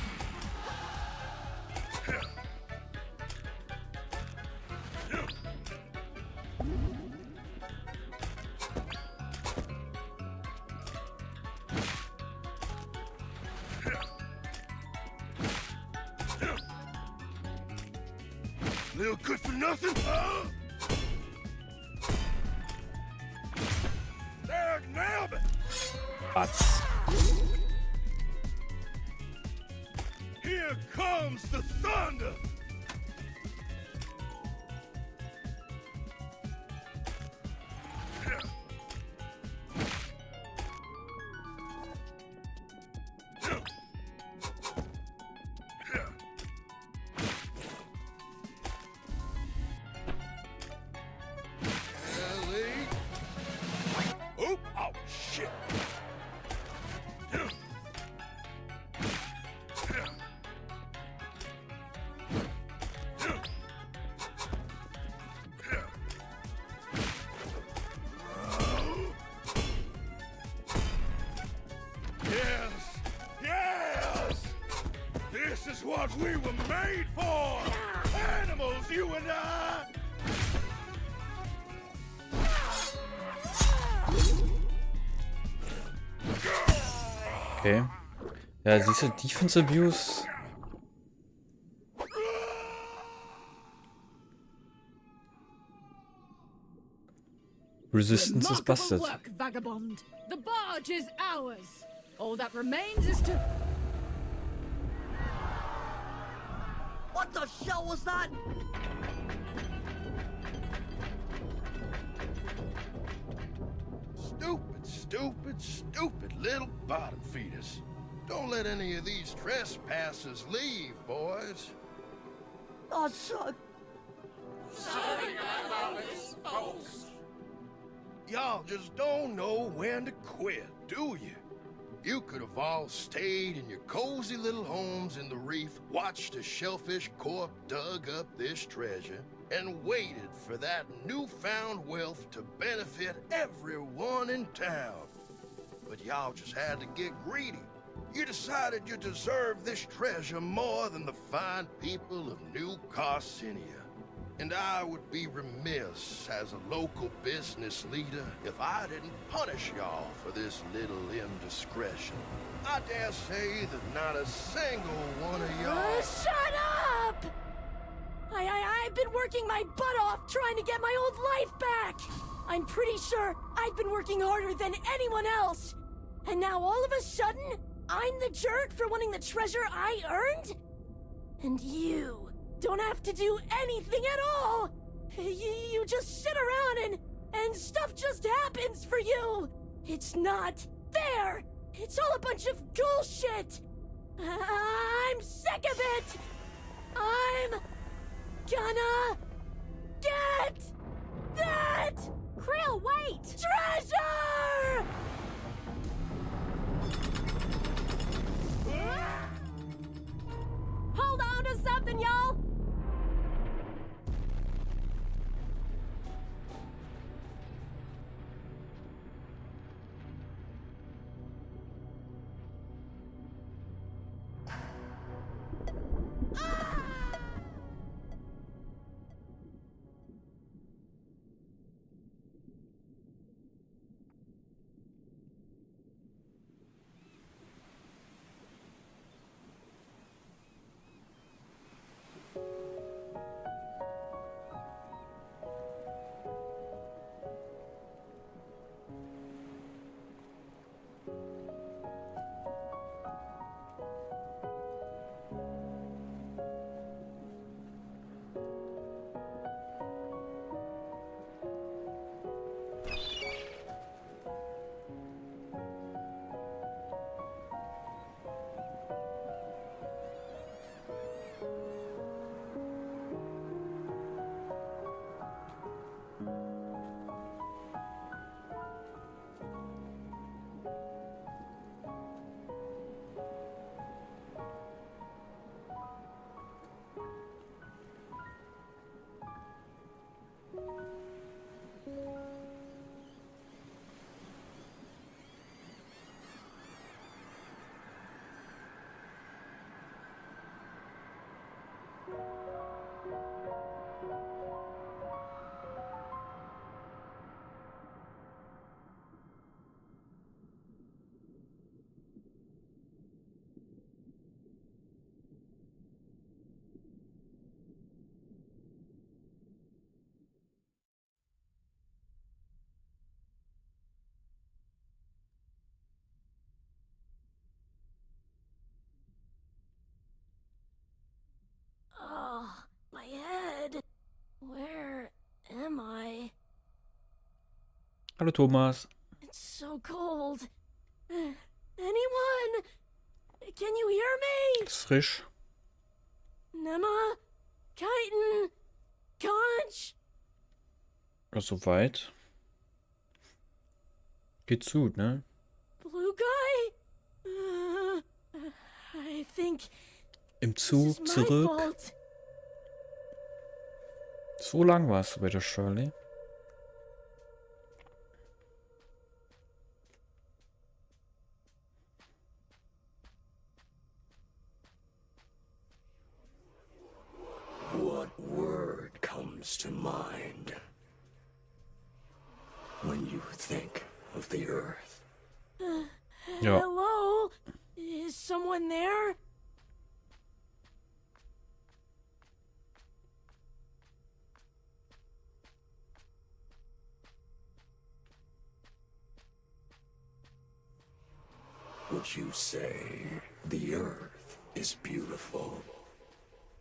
Little good for nothing? There, nailed it! Was? Here comes the thunder! Ellie? Oop! Oh, shit! what we were made for! Animals, you and I! Okay. Ja, siehst du, Defense Abuse. Resistance is busted. Work, vagabond. The barge is ours. All that remains is to... What the shell was that? Stupid little bottom feeders. Don't let any of these trespassers leave, boys. Oh, son. Y'all just don't know when to quit, do you? You could have all stayed in your cozy little homes in the reef, watched a shellfish corp dug up this treasure, and waited for that newfound wealth to benefit everyone in town. But y'all just had to get greedy. You decided you deserved this treasure more than the fine people of New Carcinia. And I would be remiss as a local business leader if I didn't punish y'all for this little indiscretion. I dare say that not a single one of y'all... Shut up! I've been working my butt off trying to get my old life back! I'm pretty sure I've been working harder than anyone else! And now all of a sudden, I'm the jerk for wanting the treasure I earned? And you don't have to do anything at all! You just sit around and stuff just happens for you! It's not fair! It's all a bunch of bullshit! I'm sick of it! I'm gonna get that Krill, wait! treasure! Hold on to something, y'all! Oh, my head. Where am I? Hallo Thomas. It's so cold. Anyone? Can you hear me? Ist frisch. Nemma? Kiten? Conch? Ja, soweit. Geht's gut, ne? Blue guy? I think Im this is Zug my zurück. fault. So lang warst du bei der Shirley. What word comes to mind when you think of the Earth? Ja. Hello? Is someone there? Would you say the Earth is beautiful?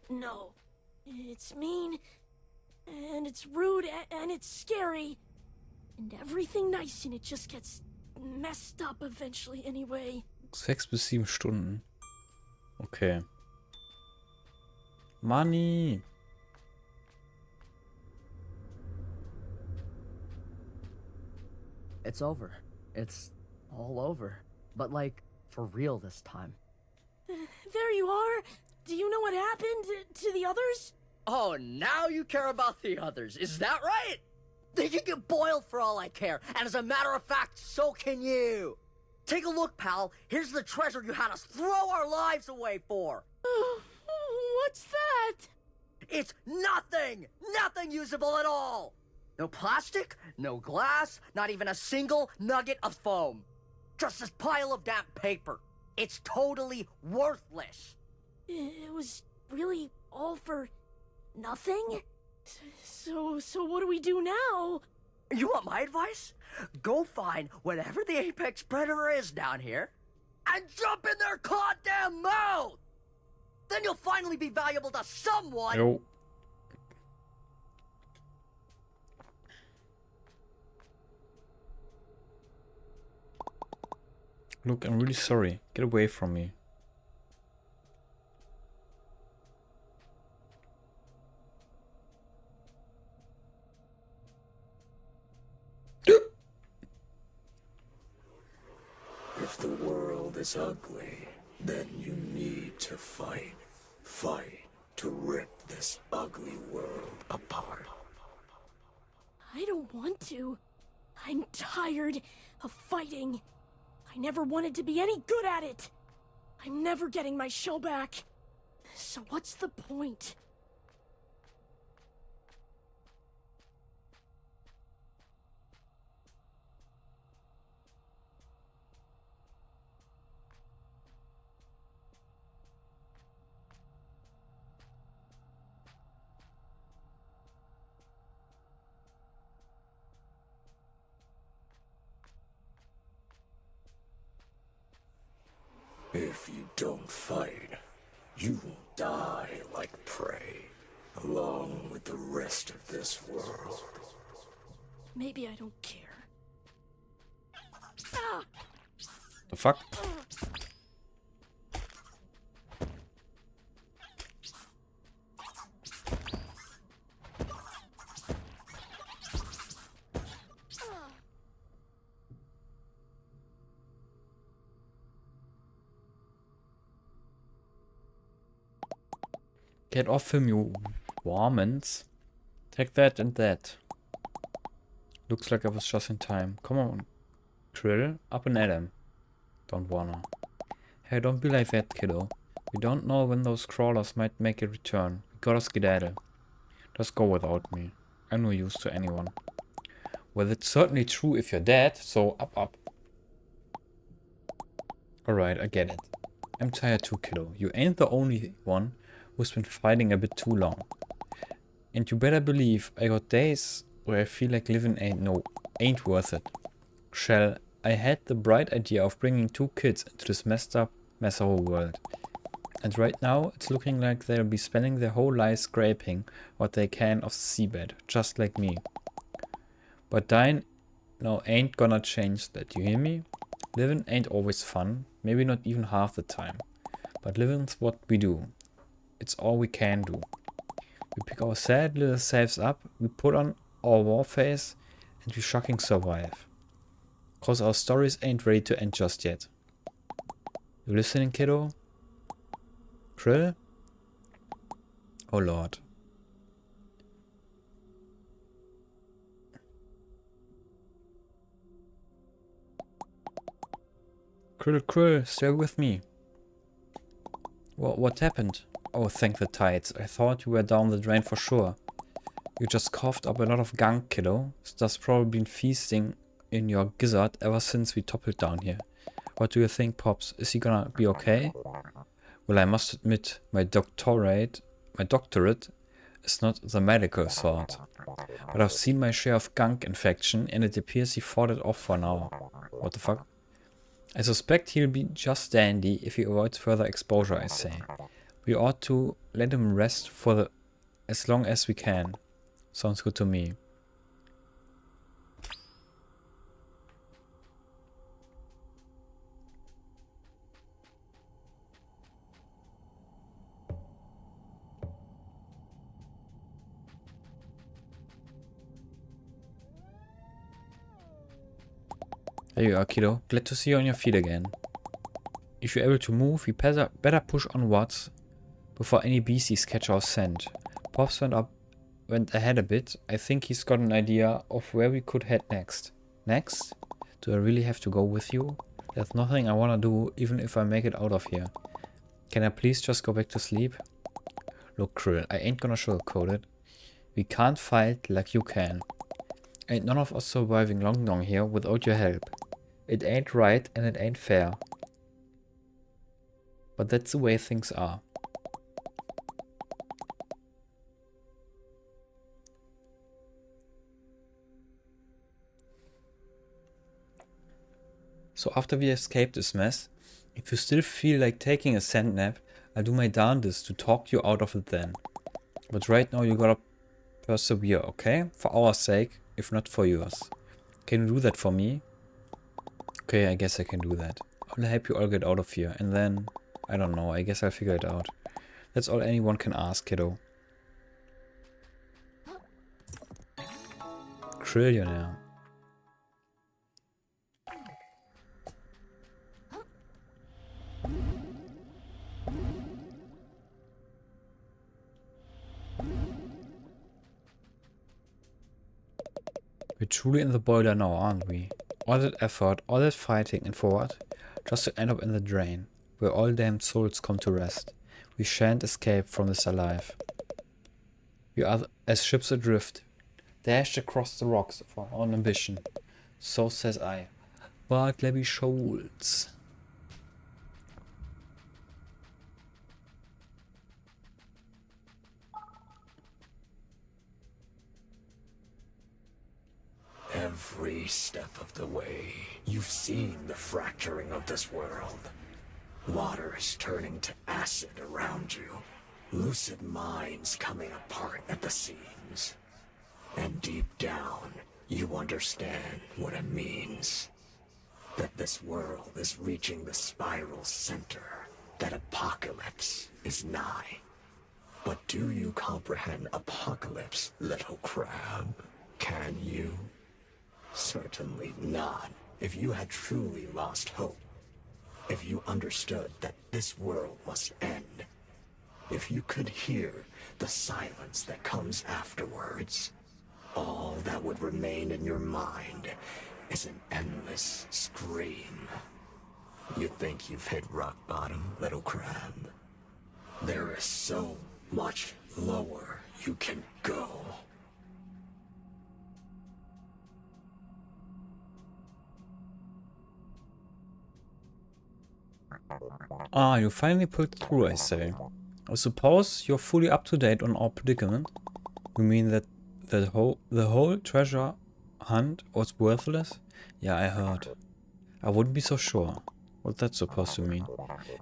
No. It's mean, and it's rude, and it's scary. And everything nice in it just gets messed up eventually anyway. 6 bis 7 Stunden. Okay. Money. It's over. It's all over. But like, for real this time. There you are. Do you know what happened to the others? Oh, now you care about the others, is that right? They can get boiled for all I care, and as a matter of fact, so can you. Take a look, pal. Here's the treasure you had us throw our lives away for. What's that? It's nothing! Nothing usable at all! No plastic, no glass, not even a single nugget of foam. Just this pile of damp paper. It's totally worthless. It was really all for nothing? So what do we do now? You want my advice? Go find whatever the apex predator is down here and jump in their goddamn mouth! Then you'll finally be valuable to someone! Jo. Look, I'm really sorry. Get away from me. If the world is ugly, then you need to fight. Fight to rip this ugly world apart. I don't want to. I'm tired of fighting. I never wanted to be any good at it. I'm never getting my show back. So what's the point? If you don't fight, you will die like prey, along with the rest of this world. Maybe I don't care. Ah! The fuck? Get off him, you warments. Take that and that. Looks like I was just in time. Come on, Krill, up and at him. Don't wanna. Hey, don't be like that, kiddo. We don't know when those crawlers might make a return. We gotta skedaddle. Just go without me. I'm no use to anyone. Well, it's certainly true if you're dead, so up. Alright, I get it. I'm tired too, kiddo. You ain't the only one who's been fighting a bit too long. And you better believe I got days where I feel like living ain't worth it. Shell, I had the bright idea of bringing 2 kids into this messed up whole world. And right now, it's looking like they'll be spending their whole lives scraping what they can off the seabed, just like me. But dying now ain't gonna change that, you hear me? Living ain't always fun, maybe not even half the time. But living's what we do. It's all we can do. We pick our sad little selves up, we put on our war face, and we shocking survive. Cause our stories ain't ready to end just yet. You listening, kiddo? Krill? Oh lord. Krill, stay with me. What happened? Oh, thank the tides. I thought you were down the drain for sure. You just coughed up a lot of gunk, kiddo. Stuff's probably been feasting in your gizzard ever since we toppled down here. What do you think, Pops? Is he gonna be okay? Well, I must admit, my doctorate is not the medical sort. But I've seen my share of gunk infection, and it appears he fought it off for now. What the fuck? I suspect he'll be just dandy if he avoids further exposure, I say. We ought to let him rest for as long as we can. Sounds good to me. There you are, kiddo. Glad to see you on your feet again. If you're able to move, we better push onwards before any beasties catch our scent. Pops went ahead a bit. I think he's got an idea of where we could head next. Next? Do I really have to go with you? There's nothing I wanna do, even if I make it out of here. Can I please just go back to sleep? Look, Krill, I ain't gonna sugarcoat it. We can't fight like you can. Ain't none of us surviving long here without your help. It ain't right and it ain't fair. But that's the way things are. So after we escape this mess, if you still feel like taking a sand nap, I'll do my darndest to talk you out of it then. But right now you gotta persevere, okay? For our sake, if not for yours. Can you do that for me? Okay, I guess I can do that. I'll help you all get out of here, and then, I don't know, I guess I'll figure it out. That's all anyone can ask, kiddo. Trillionaire. We're truly in the boiler now, aren't we? All that effort, all that fighting, and for what? Just to end up in the drain, where all damned souls come to rest. We shan't escape from this alive. We are as ships adrift, dashed across the rocks of our own ambition. So says I. Bartleby Shoals. Every step of the way, you've seen the fracturing of this world. Water is turning to acid around you. Lucid minds coming apart at the seams. And deep down, you understand what it means. That this world is reaching the spiral center. That apocalypse is nigh. But do you comprehend apocalypse, little crab? Can you? Certainly not. If you had truly lost hope, if you understood that this world must end, if you could hear the silence that comes afterwards, all that would remain in your mind is an endless scream. You think you've hit rock bottom, little crab? There is so much lower you can go. Ah, you finally pulled through, I say. I suppose you're fully up to date on our predicament? You mean that the whole treasure hunt was worthless? Yeah, I heard. I wouldn't be so sure. What's that supposed to mean?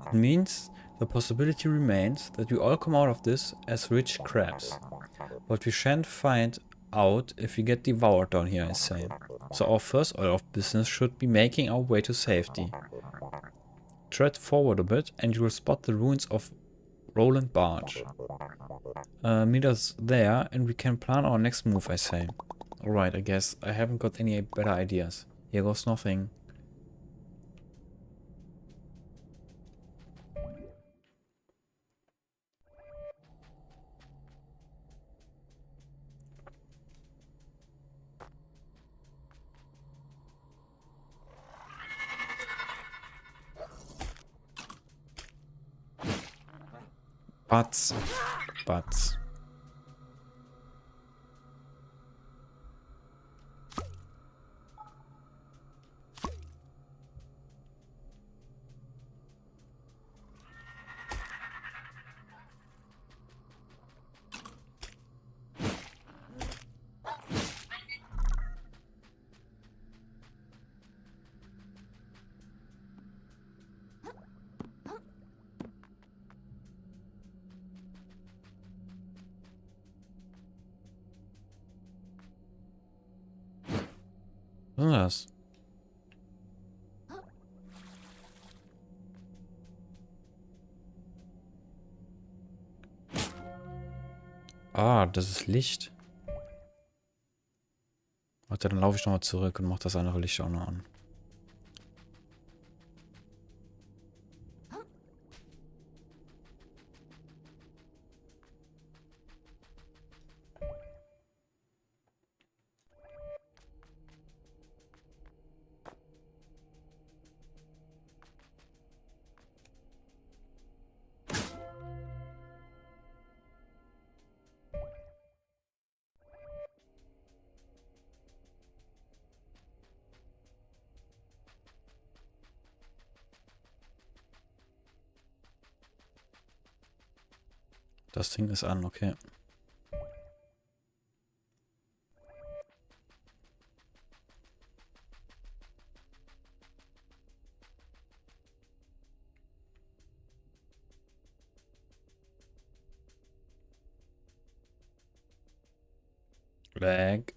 It means the possibility remains that we all come out of this as rich crabs. But we shan't find out if we get devoured down here, I say. So our first order of business should be making our way to safety. Tread forward a bit and you will spot the ruins of Roland Barge. Meet us there and we can plan our next move, I say. Alright, I guess I haven't got any better ideas. Here goes nothing. Batz. Batz. Was ist das? Ah, das ist Licht. Warte, dann laufe ich nochmal zurück und mache das andere Licht auch noch an. Das Ding ist an, okay. Lag.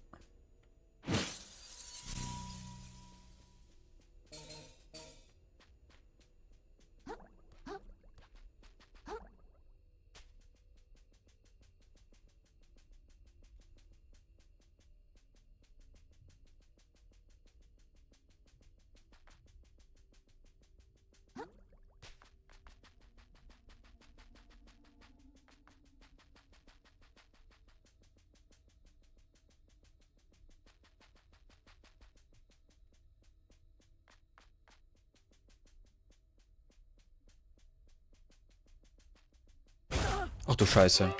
Ach du Scheiße.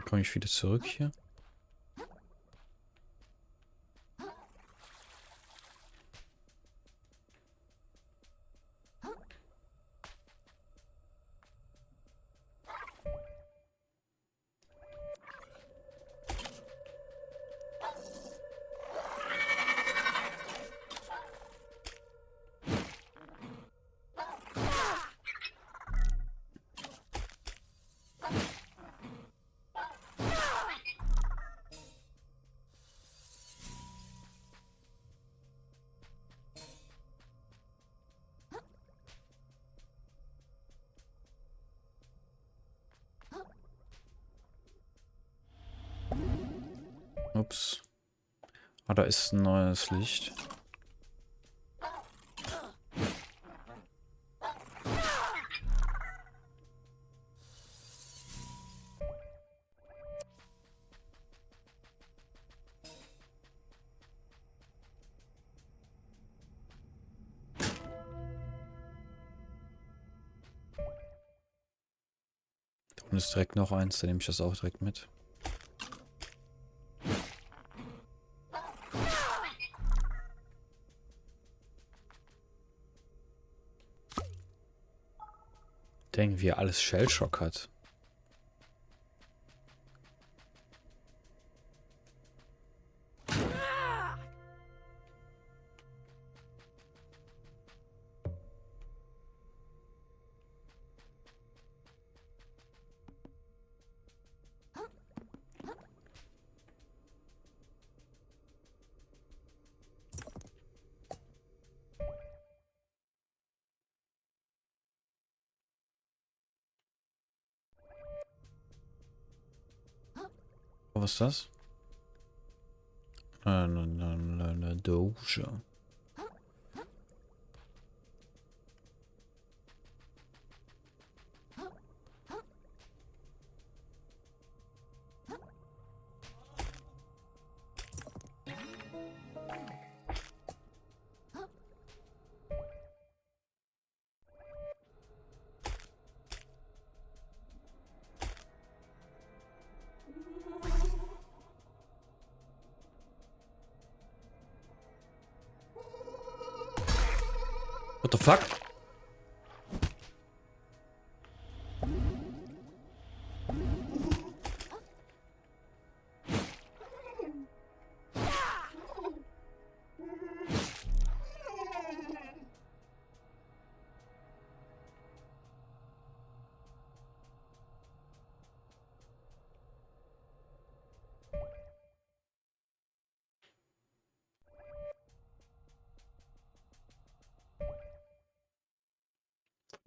Komme ich wieder zurück hier? Ups. Ah, da ist ein neues Licht. Da unten ist direkt noch eins, dann nehme ich das auch direkt mit. Denken, wie er alles Shellshock hat. Oh, was ist das? Eine Dose. What the fuck?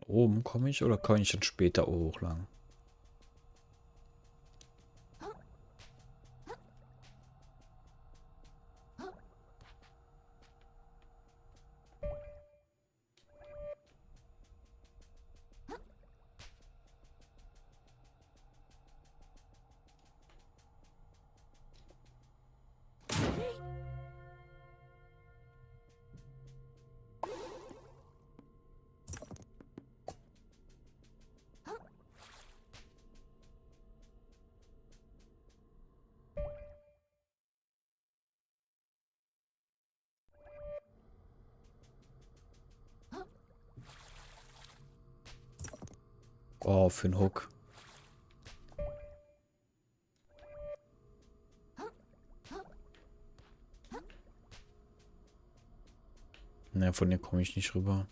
Oben komme ich oder kann ich dann später hoch lang? Oh, für einen Hook. Ne, von dir komme ich nicht rüber.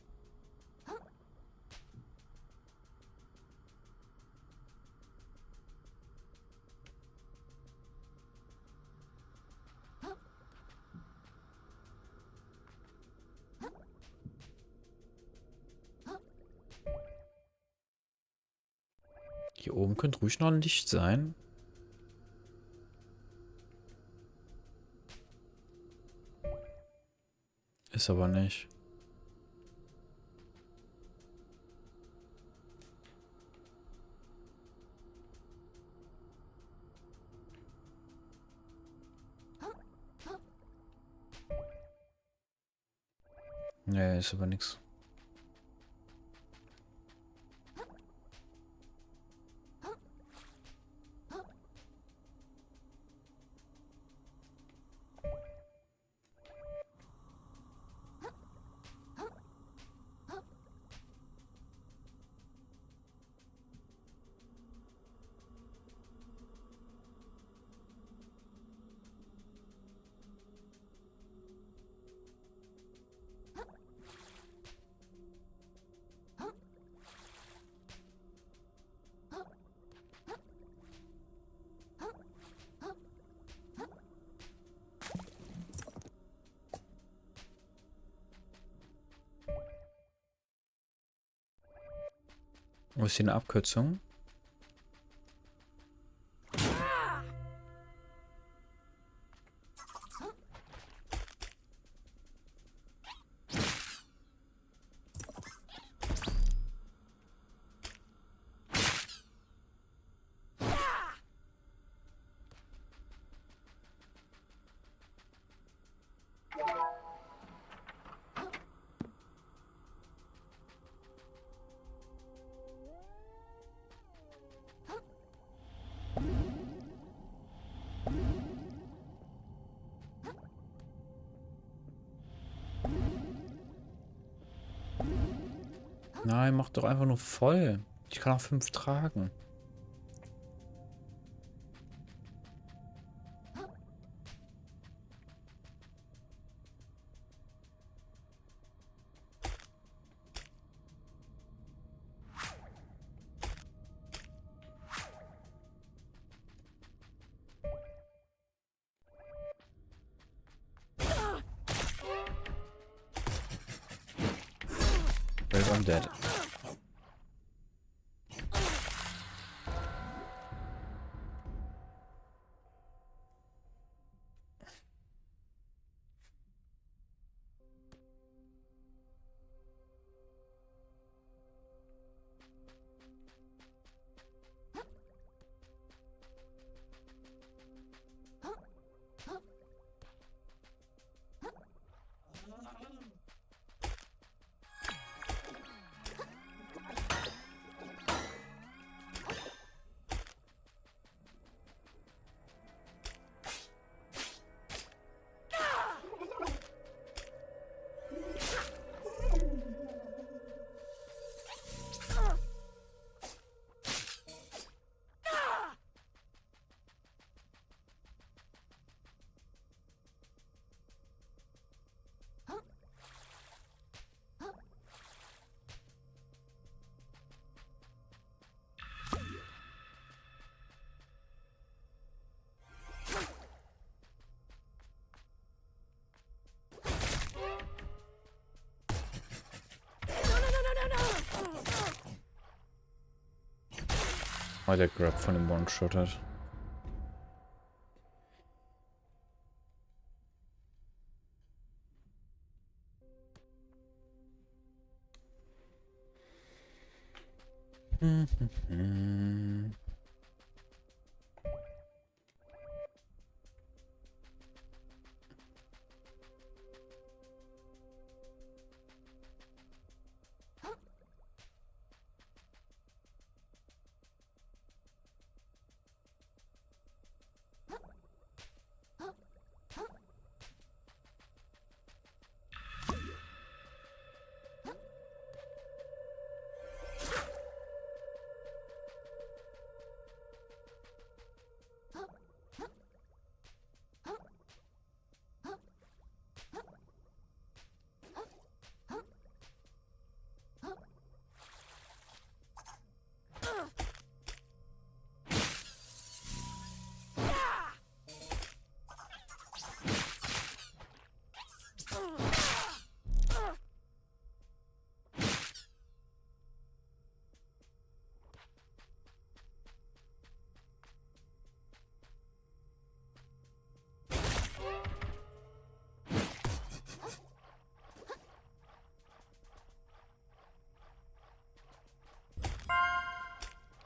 Hier oben könnte ruhig noch ein Licht sein. Ist aber nicht. Nee, ist aber nichts. Wo ist hier eine Abkürzung? Nein, mach doch einfach nur voll. Ich kann auch 5 tragen. Well, I'm dead. Oh, der Grab von dem One-Shot hat.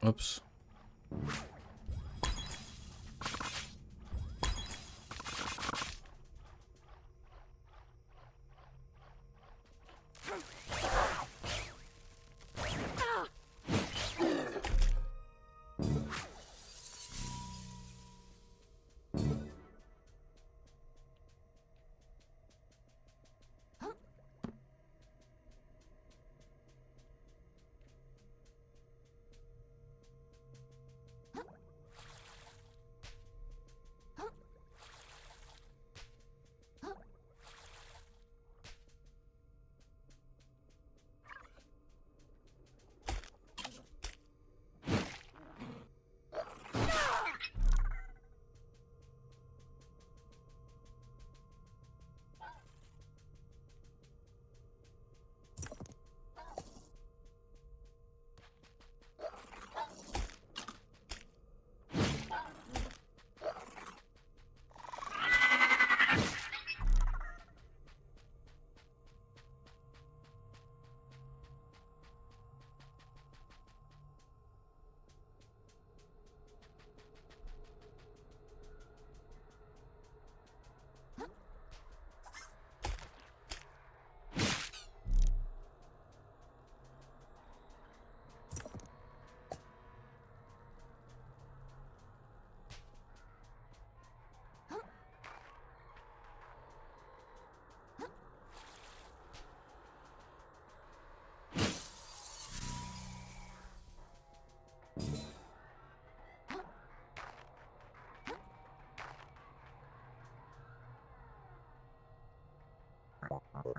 Ups.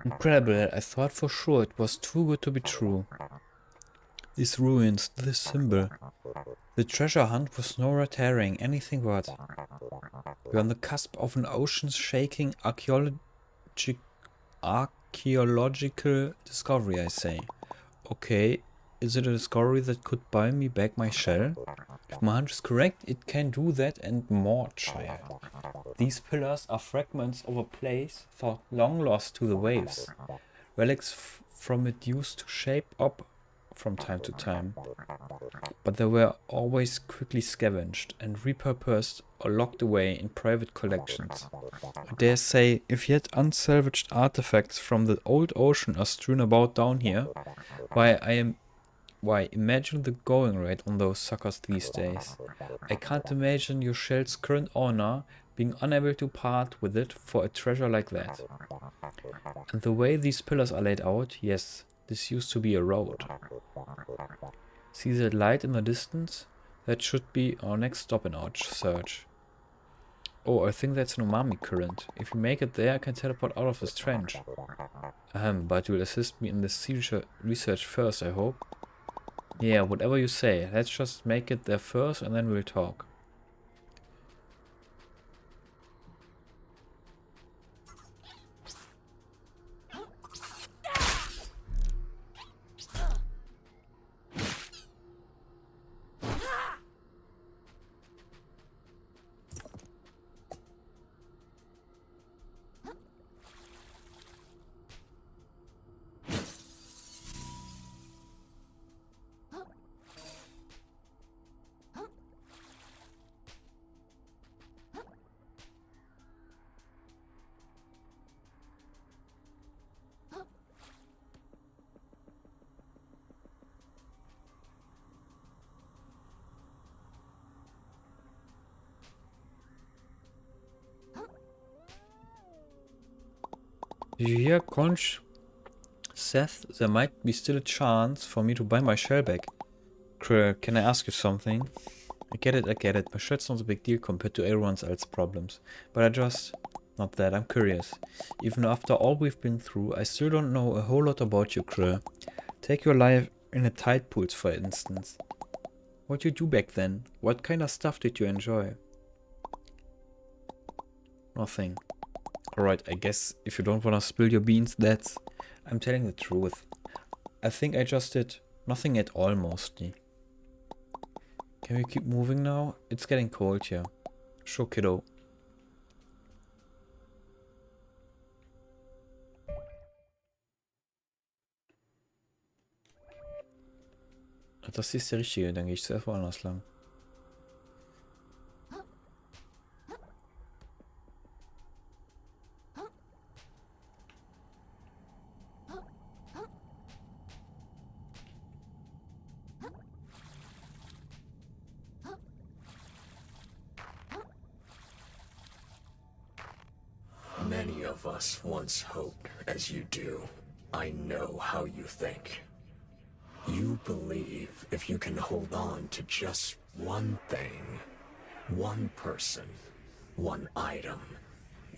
Incredible, I thought for sure it was too good to be true. These ruins, this symbol. The treasure hunt was no red herring, anything but. We're on the cusp of an ocean-shaking archaeological discovery, I say. Okay, is it a discovery that could buy me back my shell? If my hunch is correct, it can do that and more, child. These pillars are fragments of a place thought long lost to the waves. Relics from it used to shape up from time to time, but they were always quickly scavenged and repurposed or locked away in private collections. I dare say, if yet unsalvaged artifacts from the old ocean are strewn about down here, why, imagine the going rate on those suckers these days. I can't imagine your shell's current owner being unable to part with it for a treasure like that. And the way these pillars are laid out, yes, this used to be a road. See that light in the distance? That should be our next stop in our search. Oh, I think that's an umami current. If you make it there, I can teleport out of this trench. But you'll assist me in this research first, I hope. Yeah, whatever you say. Let's just make it there first and then we'll talk. Did you hear Conch? Seth, there might be still a chance for me to buy my shell back. Krill, can I ask you something? I get it. My shell's not a big deal compared to everyone else's problems. But I just... Not that, I'm curious. Even after all we've been through, I still don't know a whole lot about you, Krill. Take your life in a tide pools, for instance. What'd you do back then? What kind of stuff did you enjoy? Nothing. Alright, I guess if you don't want to spill your beans, that's... I'm telling the truth. I think I just did nothing at all, mostly. Can we keep moving now? It's getting cold here. Sure, kiddo. Das ist der richtige, dann gehe ich zuerst woanders lang. Many of us once hoped as you do. I know how you think. You believe if you can hold on to just one thing, one person, one item,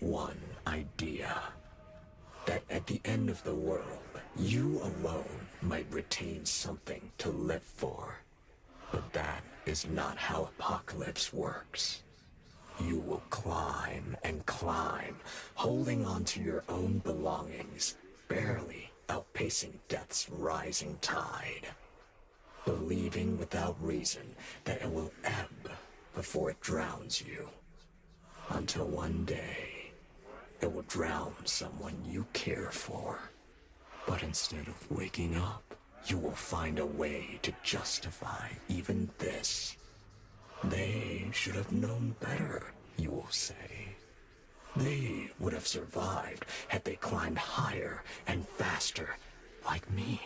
one idea, that at the end of the world, you alone might retain something to live for. But that is not how Apocalypse works. You will climb and climb, holding on to your own belongings, barely outpacing death's rising tide. Believing without reason that it will ebb before it drowns you. Until one day, it will drown someone you care for. But instead of waking up, you will find a way to justify even this. They should have known better, you will say. They would have survived had they climbed higher and faster, like me.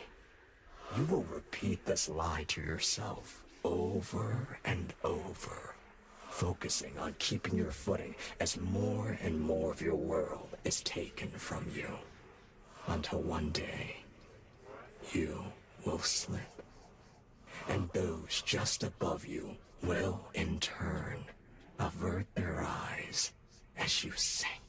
You will repeat this lie to yourself over and over, focusing on keeping your footing as more and more of your world is taken from you. Until one day, you will slip, and those just above you will, in turn, avert their eyes as you sink.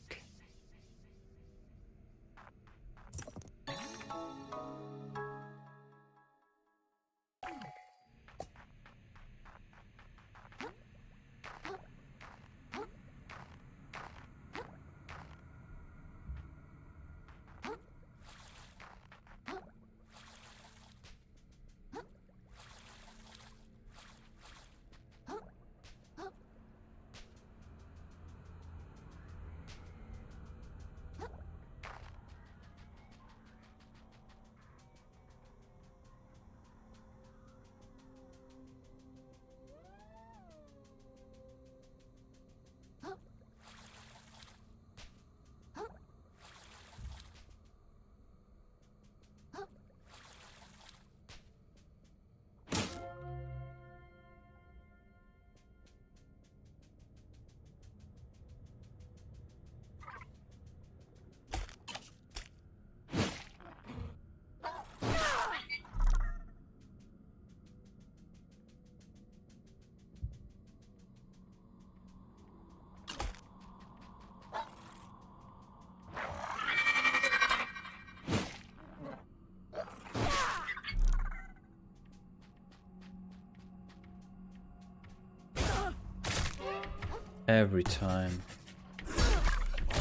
Every time.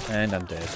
And I'm dead.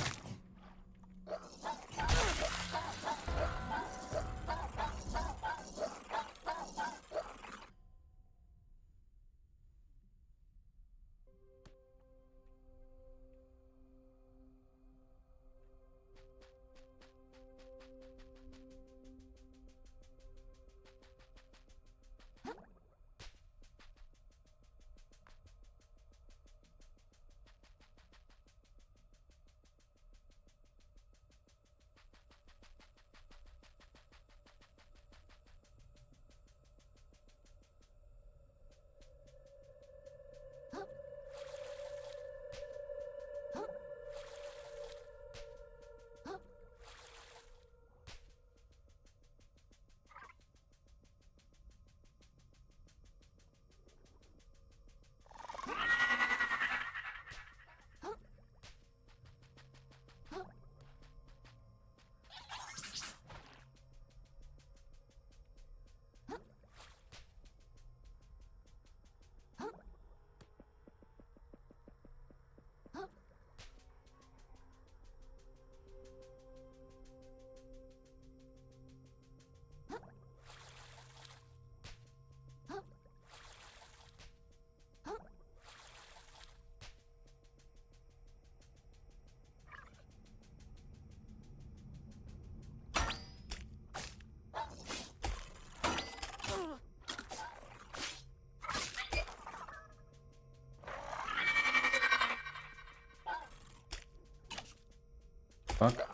Fuck.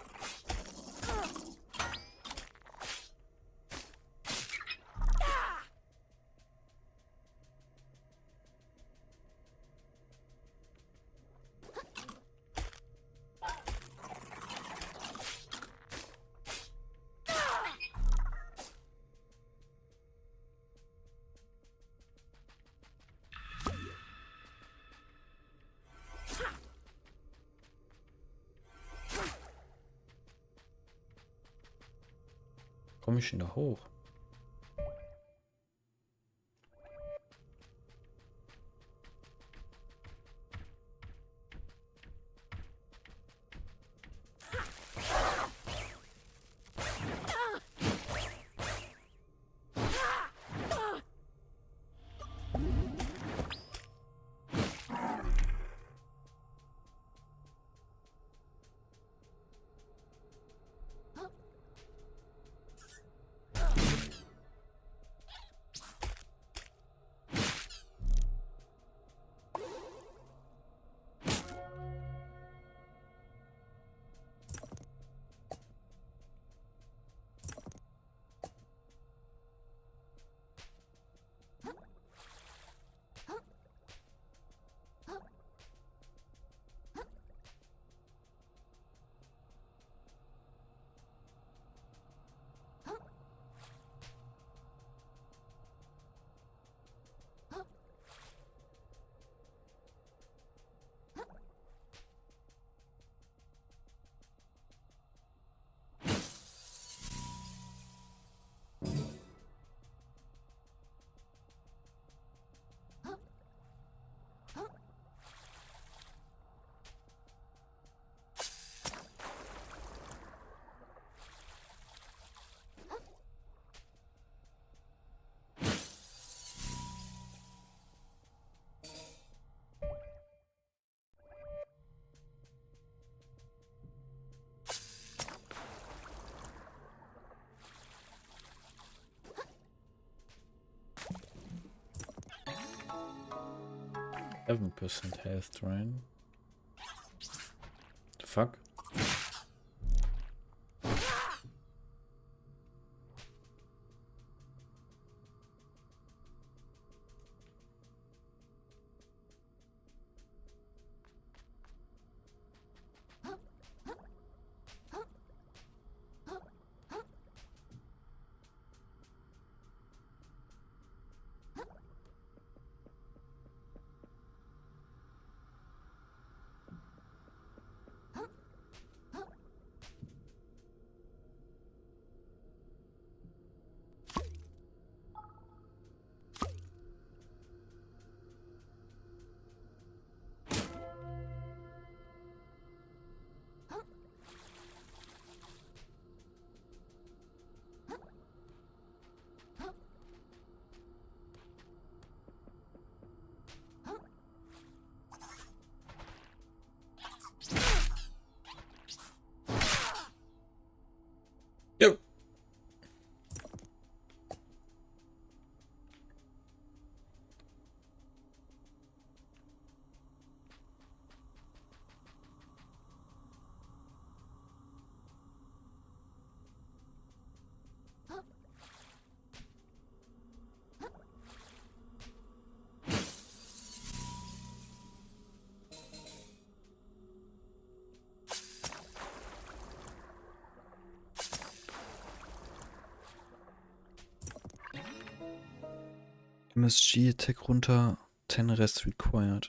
Komme ich denn da hoch? %, health drain. The fuck? Yo. MSG Attack runter, 10 rest required.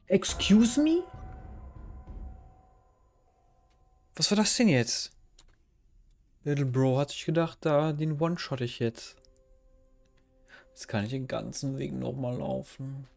Excuse me? Was war das denn jetzt? Little Bro hat sich gedacht, da den One-Shot ich jetzt. Jetzt kann ich den ganzen Weg nochmal laufen.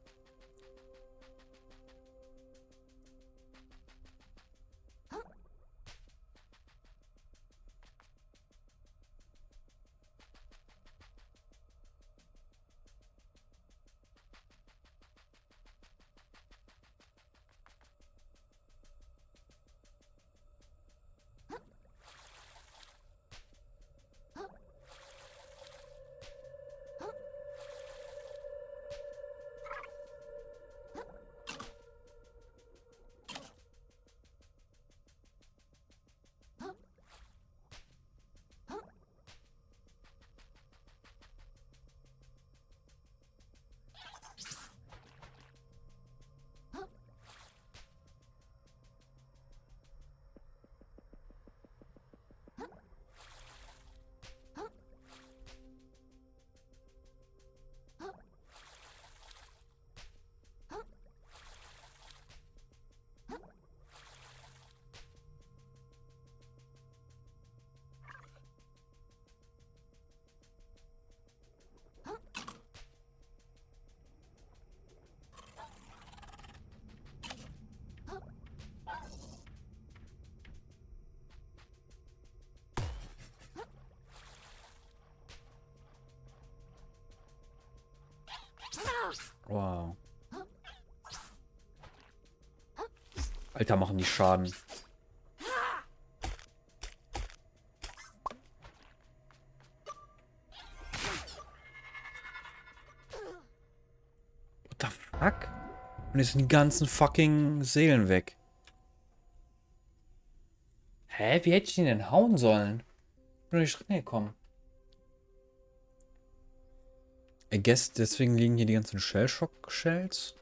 Wow. Alter, machen die Schaden. What the fuck? Und jetzt sind die ganzen fucking Seelen weg. Hä? Wie hätte ich den denn hauen sollen? Ich bin nicht reingekommen. I guess deswegen liegen hier die ganzen Shellshock-Shells.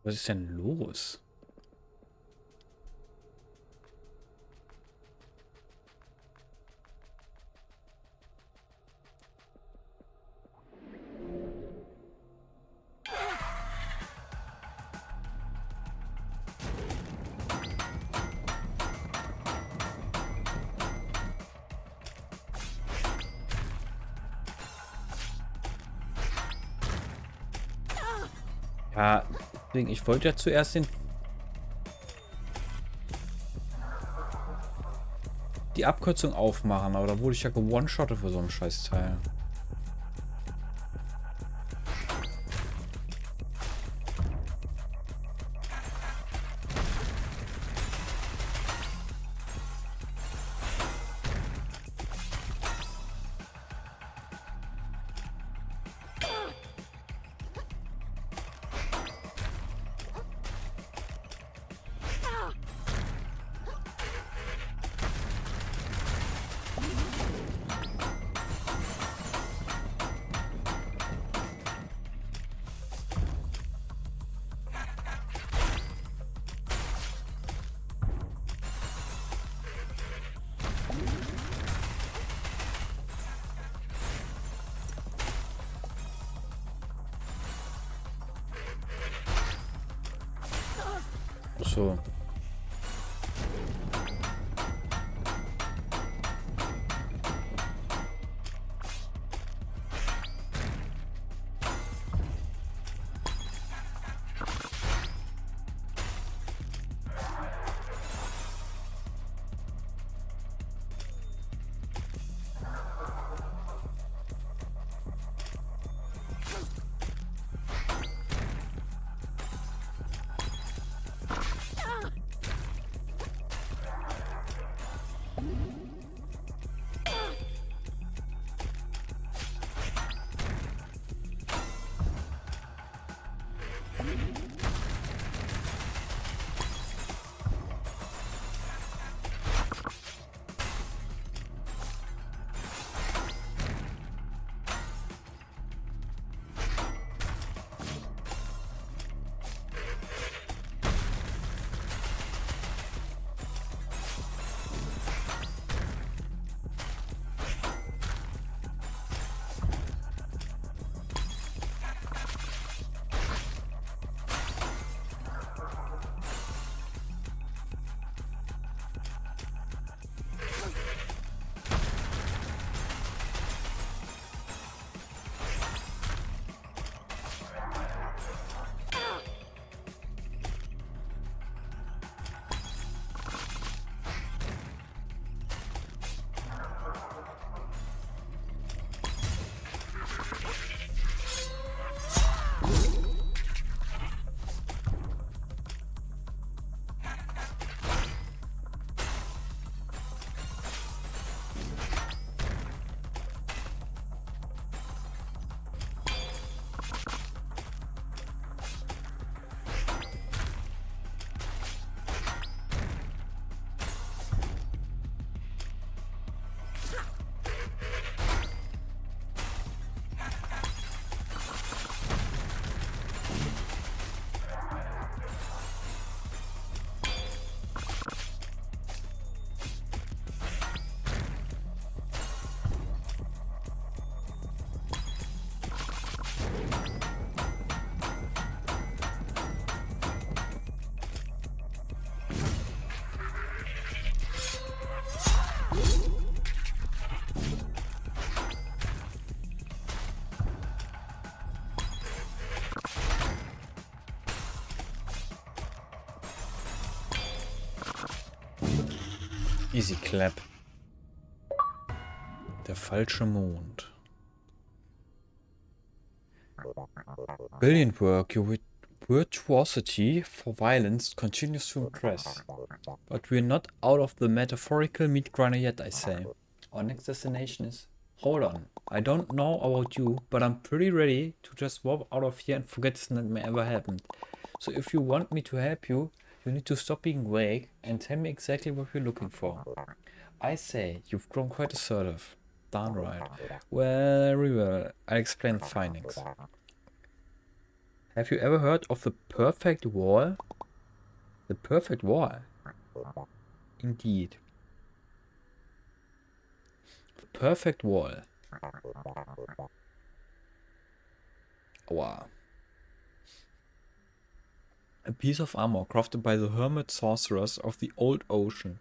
Was ist denn los? Ja, deswegen, ich wollte ja zuerst die Abkürzung aufmachen, aber da wurde ich ja gewone-shottet für so ein Scheißteil. So. Easy Clap. Der falsche Mond. Brilliant work. Your virtuosity for violence continues to impress. But we're not out of the metaphorical meat grinder yet, I say. Our next destination is... Hold on. I don't know about you, but I'm pretty ready to just walk out of here and forget this nightmare ever happened. So if you want me to help you, you need to stop being vague and tell me exactly what you're looking for. I say, you've grown quite assertive. Darn right. Very well. I'll explain the findings. Have you ever heard of the perfect wall? The perfect wall? Indeed. The perfect wall. Wow. A piece of armor crafted by the hermit sorcerers of the old ocean.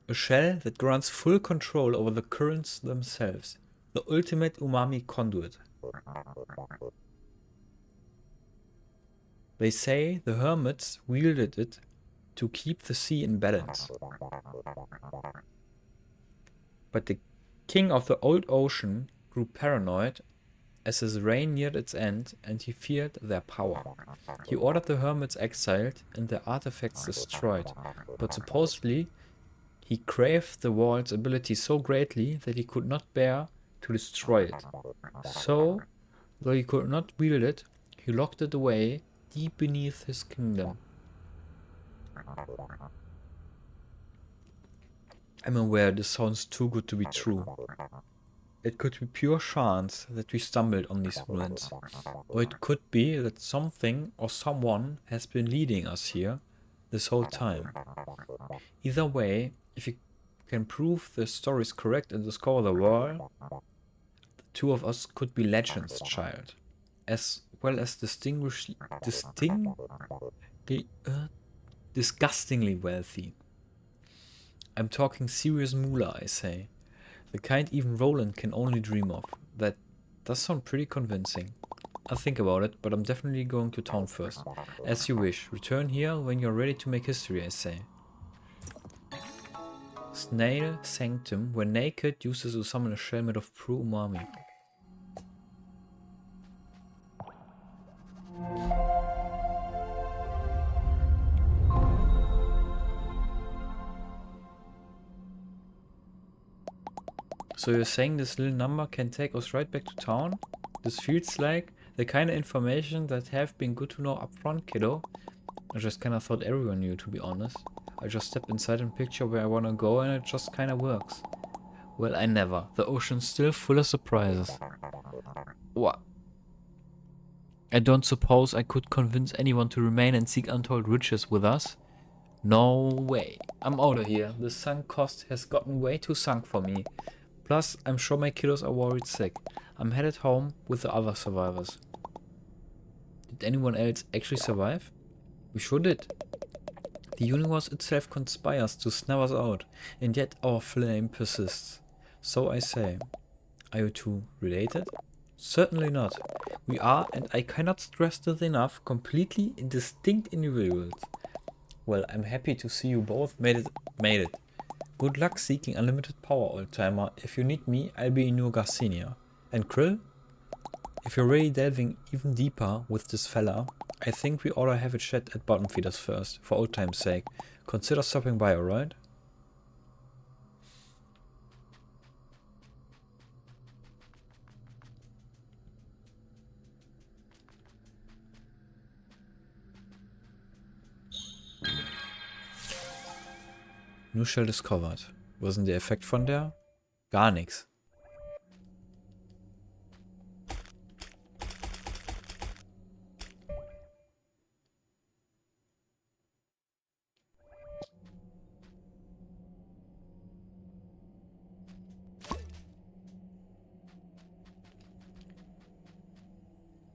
A shell that grants full control over the currents themselves. The ultimate umami conduit. They say the hermits wielded it to keep the sea in balance. But the king of the old ocean grew paranoid as his reign neared its end, and he feared their power. He ordered the hermits exiled and their artifacts destroyed, but supposedly he craved the wall's ability so greatly that he could not bear to destroy it. So, though he could not wield it, he locked it away deep beneath his kingdom. I'm aware this sounds too good to be true. It could be pure chance that we stumbled on these ruins, or it could be that something or someone has been leading us here this whole time. Either way, if you can prove the story is correct and discover the wall, the two of us could be legends, child, as well as disgustingly wealthy. I'm talking serious moolah, I say. The kind even Roland can only dream of. That does sound pretty convincing. I'll think about it, but I'm definitely going to town first. As you wish. Return here when you're ready to make history, I say. Snail Sanctum. When naked, uses to summon a shell made of true umami. So you're saying this little number can take us right back to town? This feels like the kind of information that have been good to know up front, kiddo. I just kinda thought everyone knew, to be honest. I just step inside and picture where I wanna go and it just kinda works. Well, I never. The ocean's still full of surprises. What? I don't suppose I could convince anyone to remain and seek untold riches with us? No way. I'm out of here. The sunk cost has gotten way too sunk for me. Plus, I'm sure my kiddos are worried sick. I'm headed home with the other survivors. Did anyone else actually survive? We sure did. The universe itself conspires to snub us out, and yet our flame persists. So I say, are you two related? Certainly not. We are, and I cannot stress this enough, completely distinct individuals. Well, I'm happy to see you both made it. Good luck seeking unlimited power, old-timer. If you need me, I'll be in your Garcinia. And Krill? If you're really delving even deeper with this fella, I think we ought to have a chat at Bottom Feeders first, for old time's sake. Consider stopping by, alright? New Shell discovered. Was denn der Effekt von der? Gar nichts.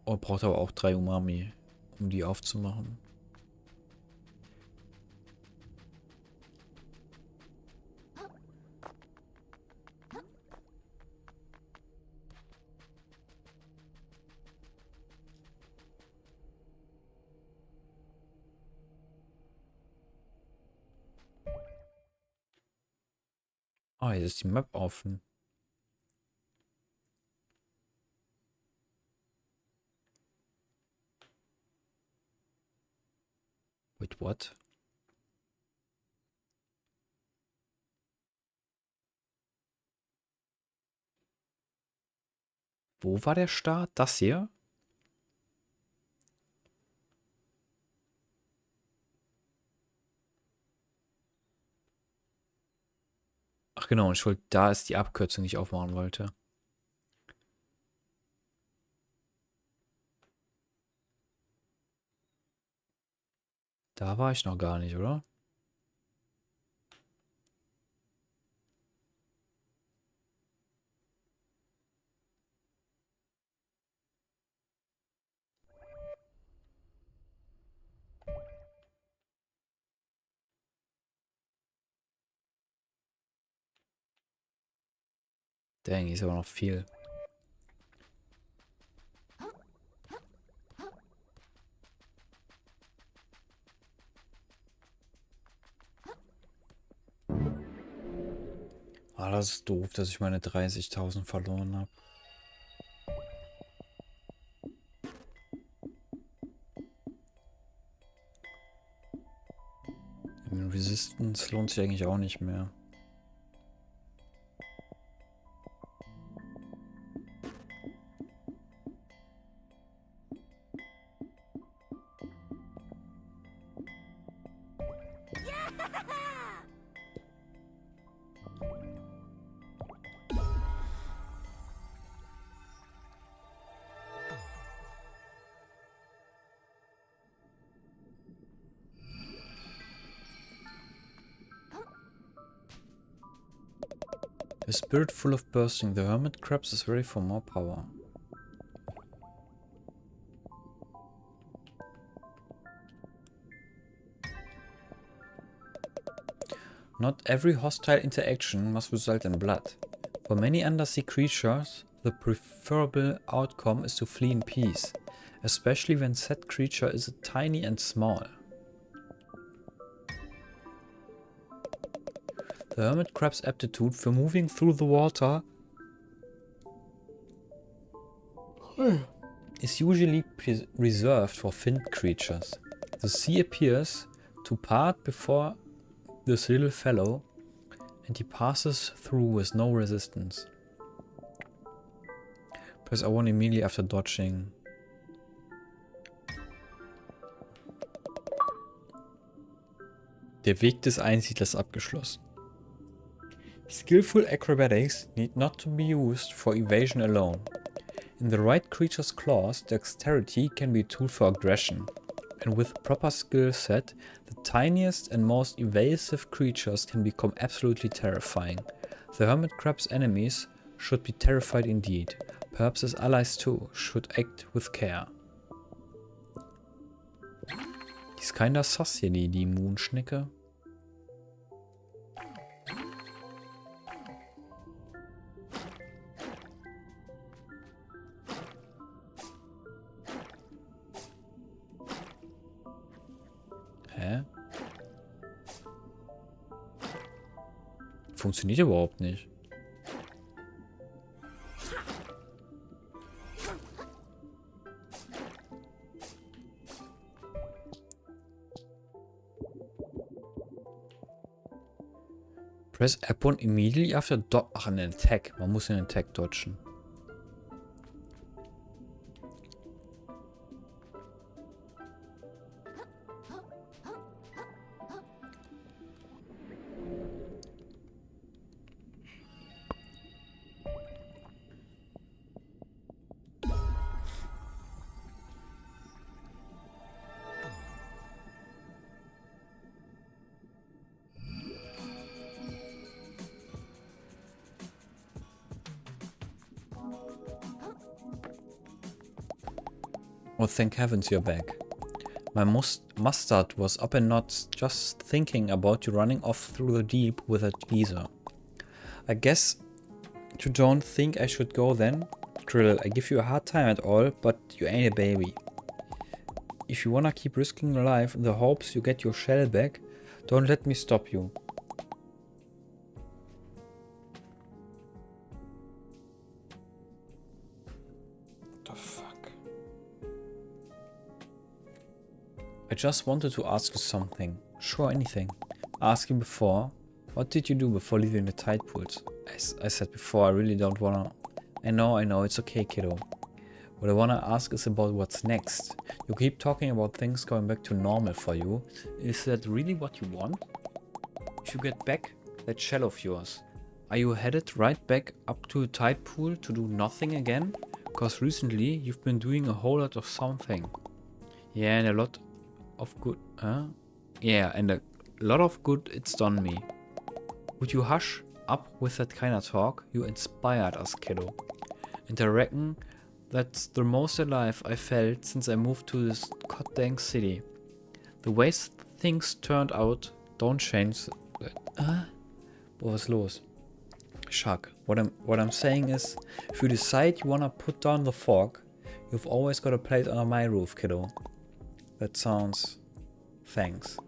Oh, braucht aber auch 3 Umami, um die aufzumachen. Ah, jetzt ist die Map offen. Wait, what? Wo war der Start? Das hier? Ach genau, ich wollte, da ist die Abkürzung, die ich aufmachen wollte. Da war ich noch gar nicht, oder? Dang, hier ist aber noch viel. Ah, das ist doof, dass ich meine 30.000 verloren habe. Resistance lohnt sich eigentlich auch nicht mehr. A spirit full of bursting, the hermit crabs is ready for more power. Not every hostile interaction must result in blood. For many undersea creatures, the preferable outcome is to flee in peace, especially when said creature is tiny and small. The hermit crab's aptitude for moving through the water is usually reserved for finned creatures. The sea appears to part before this little fellow, and he passes through with no resistance. Press R1 immediately after dodging. Der Weg des Einsiedlers abgeschlossen. Skillful acrobatics need not to be used for evasion alone. In the right creature's claws, dexterity can be a tool for aggression, and with proper skill set, the tiniest and most evasive creatures can become absolutely terrifying. The hermit crab's enemies should be terrified indeed. Perhaps his allies too should act with care. Die ist kinda sus hier, die Moonschnecke. Hä? Funktioniert überhaupt nicht. Press F1 immediately after Ach, an Attack. Man muss den Attack dodgen. Oh, thank heavens you're back. My mustard was up in knots just thinking about you running off through the deep with a geezer. I guess you don't think I should go then? Krill, I give you a hard time at all, but you ain't a baby. If you wanna keep risking your life in the hopes you get your shell back, don't let me stop you. I just wanted to ask you something. Sure, anything. Asking before. What did you do before leaving the tide pools? I said before, I really don't wanna... I know, it's okay, kiddo. What I wanna ask is about what's next. You keep talking about things going back to normal for you. Is that really what you want? If you get back that shell of yours, are you headed right back up to a tide pool to do nothing again? Cause recently, you've been doing a whole lot of something. Yeah, and a lot of good, Yeah, and a lot of good it's done me. Would you hush up with that kind of talk? You inspired us, kiddo. And I reckon that's the most alive I felt since I moved to this goddamn city. The ways things turned out don't change that. Boah, was ist los? Shuck. What I'm saying is, if you decide you wanna put down the fog, you've always got a place under my roof, kiddo. That sounds... Thanks.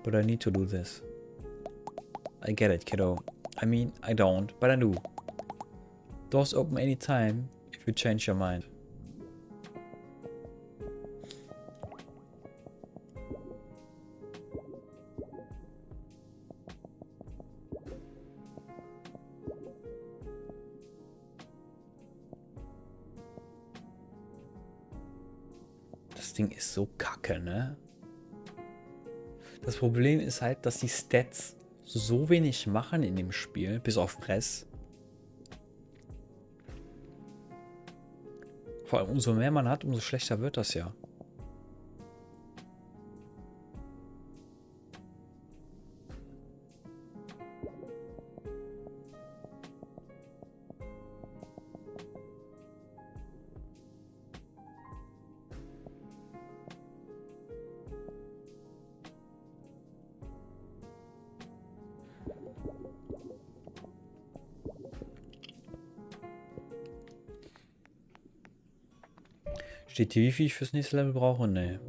But I need to do this. I get it, kiddo. I mean, I don't, but I do. Doors open anytime if you change your mind. Das Ding ist so kacke, ne? Das Problem ist halt, dass die Stats so wenig machen in dem Spiel, bis auf Press. Vor allem, umso mehr man hat, umso schlechter wird das ja. Steht hier, wie viel ich fürs nächste Level brauche? Nee.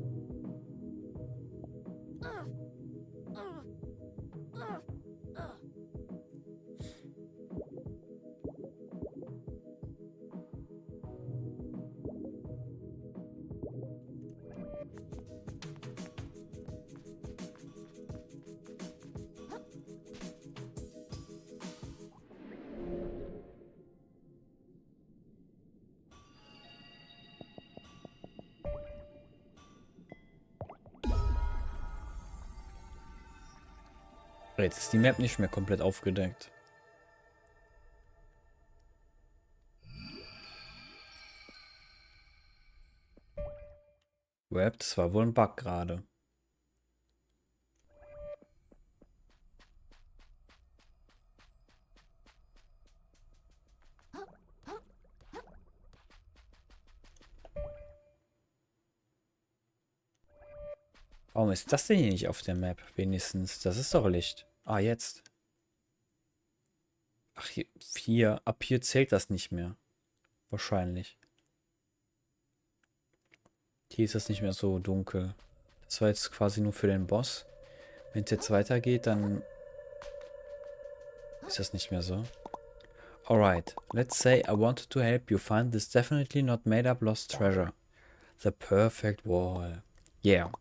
Jetzt ist die Map nicht mehr komplett aufgedeckt. Web, das war wohl ein Bug gerade. Warum ist das denn hier nicht auf der Map? Wenigstens. Das ist doch Licht. Ah, jetzt. Ach, hier. Ab hier zählt das nicht mehr. Wahrscheinlich. Hier ist es nicht mehr so dunkel. Das war jetzt quasi nur für den Boss. Wenn es jetzt weitergeht, dann ist das nicht mehr so. Alright. Let's say I wanted to help you find this definitely not made up lost treasure. The perfect wall. Yeah.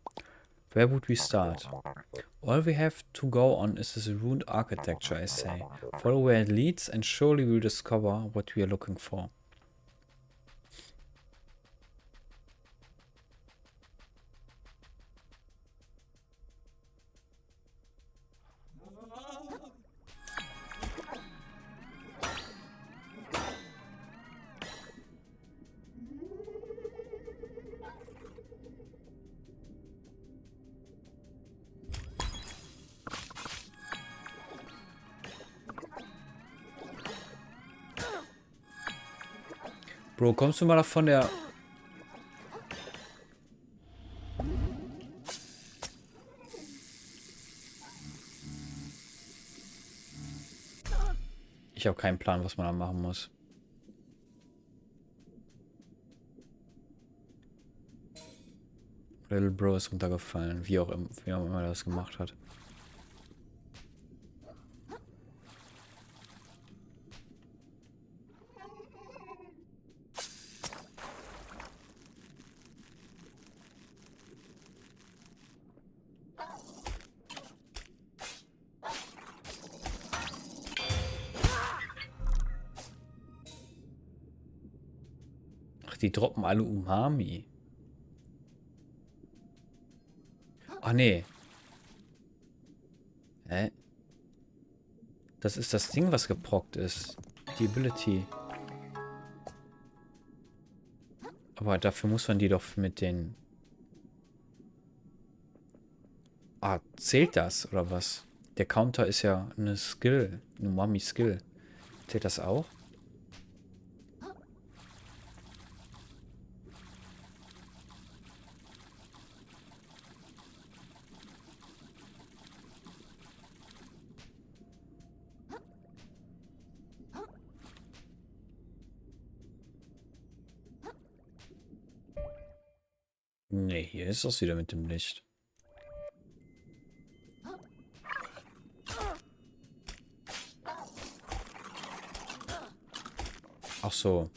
Where would we start? All we have to go on is this ruined architecture, I say. Follow where it leads and surely we'll discover what we are looking for. Bro, kommst du mal von der... Ich habe keinen Plan, was man da machen muss. Little Bro ist runtergefallen, wie auch immer er das gemacht hat. Die droppen alle Umami. Ach nee. Hä? Das ist das Ding, was geprockt ist. Die Ability. Aber dafür muss man die doch mit den... Ah, zählt das oder was? Der Counter ist ja eine Skill. Eine Umami-Skill. Zählt das auch? Nee, hier ist das wieder mit dem Licht. Ach so.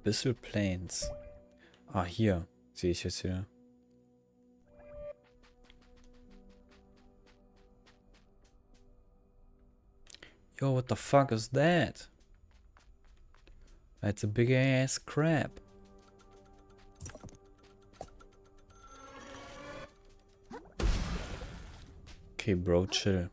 Bissell Plains. Ah, hier. Sehe ich jetzt hier. Yo, what the fuck is that? That's a big ass crab. Okay, Bro, chill.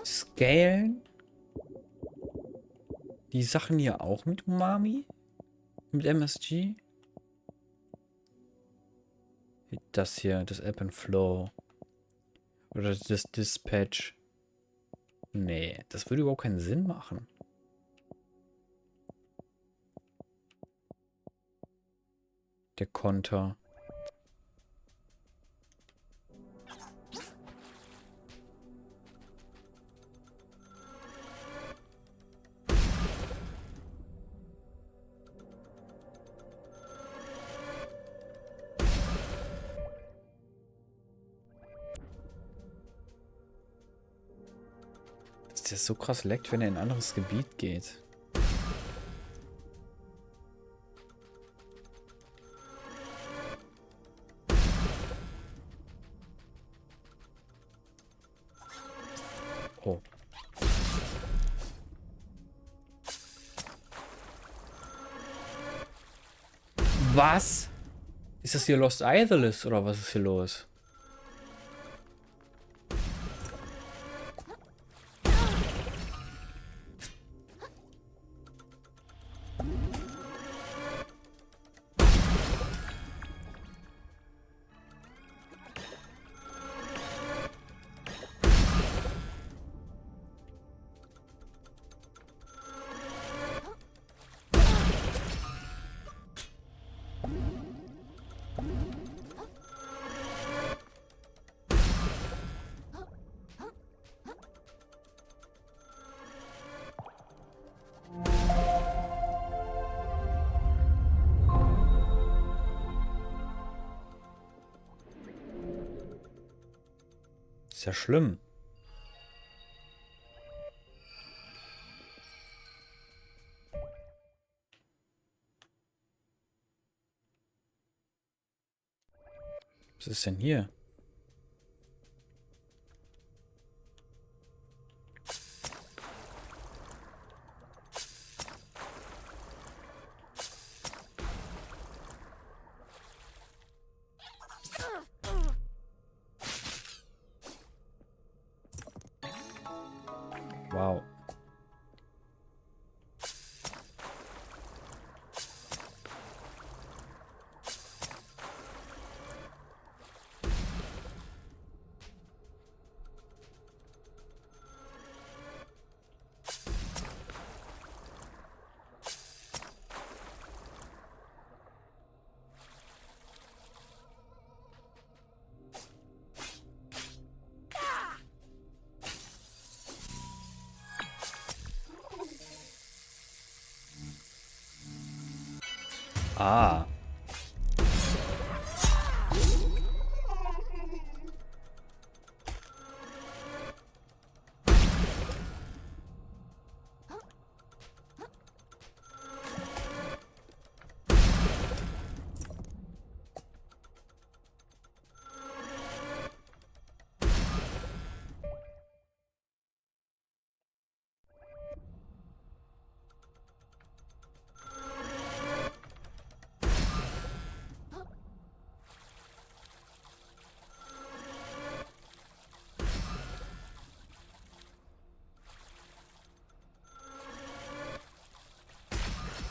Scalen? Die Sachen hier auch mit Umami? Mit MSG? Das hier, das Ebb and Flow. Oder das Dispatch. Nee, das würde überhaupt keinen Sinn machen. Der Konter. Dass der so krass leckt, wenn er in ein anderes Gebiet geht. Oh. Was? Ist das hier Lost Idolist oder was ist hier los? Ist ja schlimm. Was ist denn hier? Wow. Ah.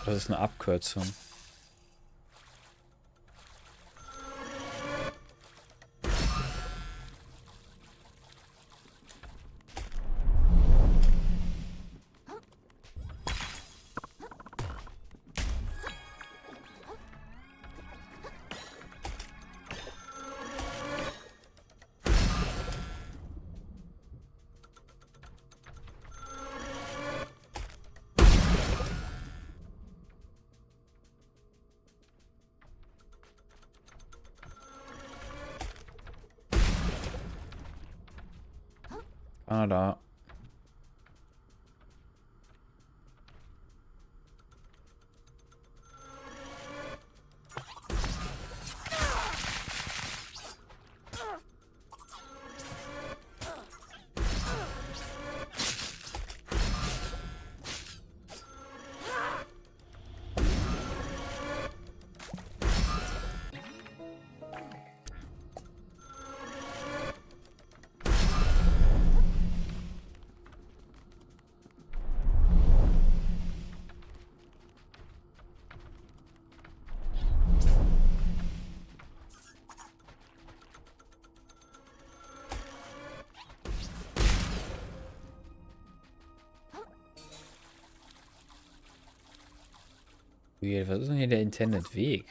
Das ist eine Abkürzung. Da. Was ist denn hier der Intended Weg?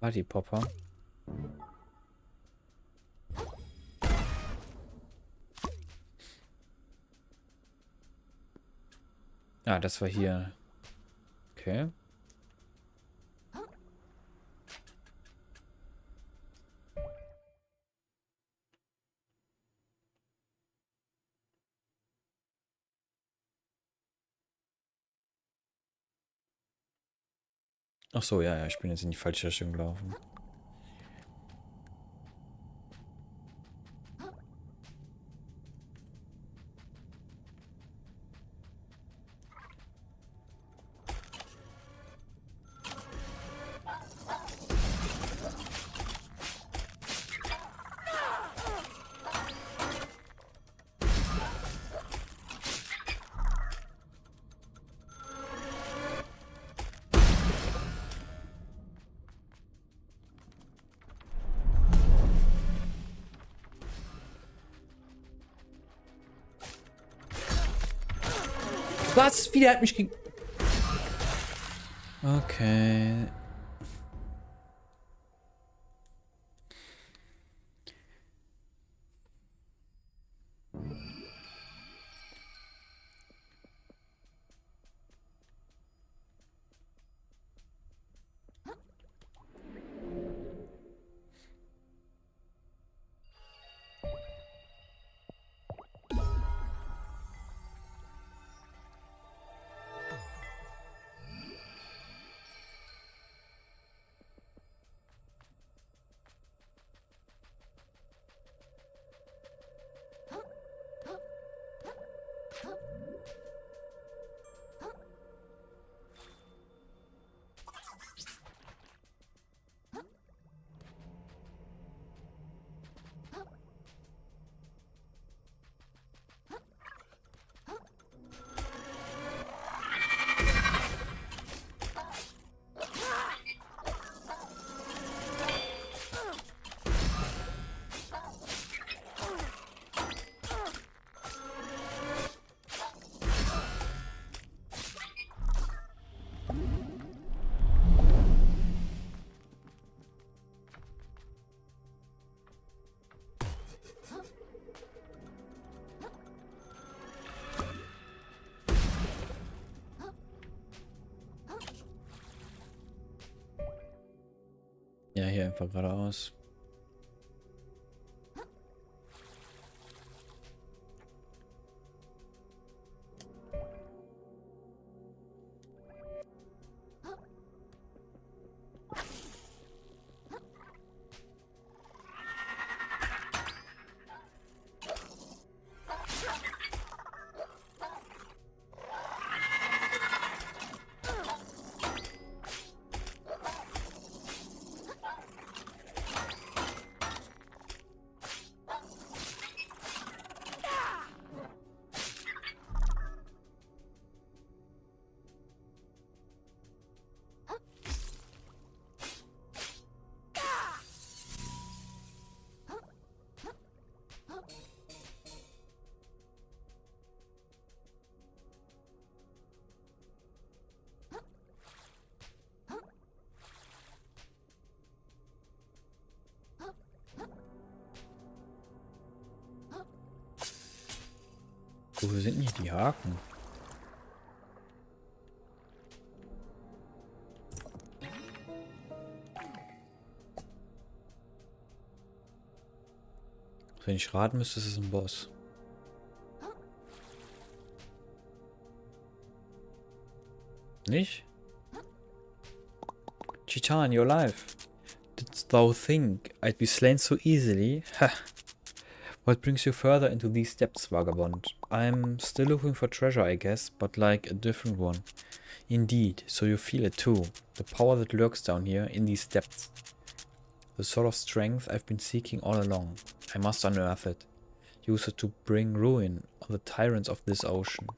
Partypopper. Ah, das war hier. Okay. Ach so, ja, ich bin jetzt in die falsche Richtung gelaufen. Was? Wieder hat mich ge... Okay. Ja, hier einfach geradeaus. Wo sind denn hier die Haken? Wenn ich raten müsste, ist es ein Boss. Nicht? Chitan, you're alive. Didst thou think I'd be slain so easily? Ha! What brings you further into these depths, vagabond? I'm still looking for treasure, I guess, but like a different one. Indeed, so you feel it too. The power that lurks down here in these depths. The sort of strength I've been seeking all along. I must unearth it. Use it to bring ruin on the tyrants of this ocean.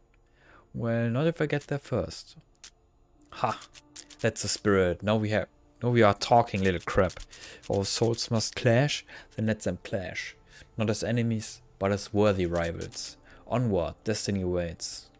Well, not if I get there first. Ha! That's the spirit. Now we are talking, little crap. If our souls must clash, then let them clash. Not as enemies, but as worthy rivals. Onward, destiny waits.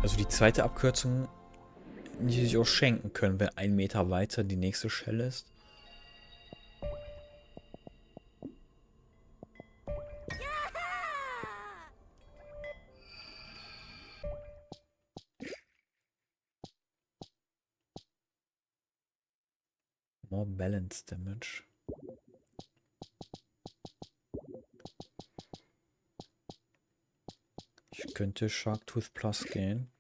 Also die zweite Abkürzung, die sie sich auch schenken können, wenn 1 Meter weiter die nächste Schelle ist. More balance damage. Ich könnte Sharktooth Plus gehen.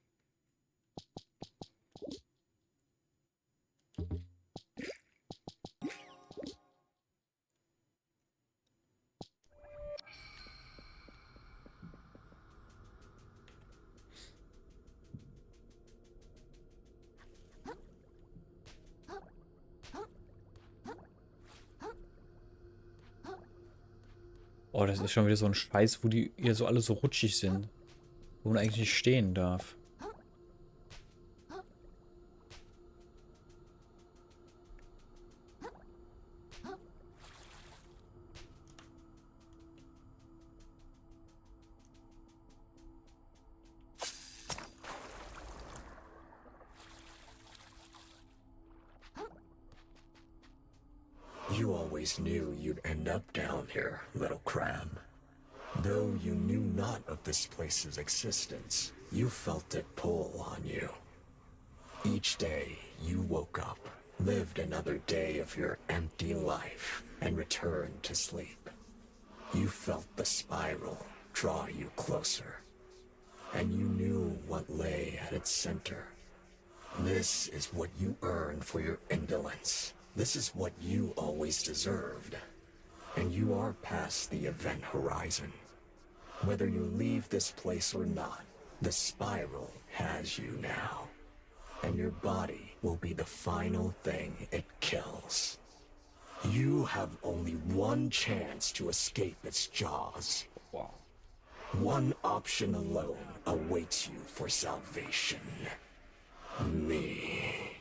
Oh, das ist schon wieder so ein Scheiß, wo die hier so alle so rutschig sind. Wo man eigentlich nicht stehen darf. You always knew you'd end up down here, little crab. Though you knew not of this place's existence, you felt it pull on you. Each day, you woke up, lived another day of your empty life, and returned to sleep. You felt the spiral draw you closer, and you knew what lay at its center. This is what you earned for your indolence. This is what you always deserved. And you are past the event horizon. Whether you leave this place or not, the spiral has you now. And your body will be the final thing it kills. You have only one chance to escape its jaws. Wow. One option alone awaits you for salvation. Me.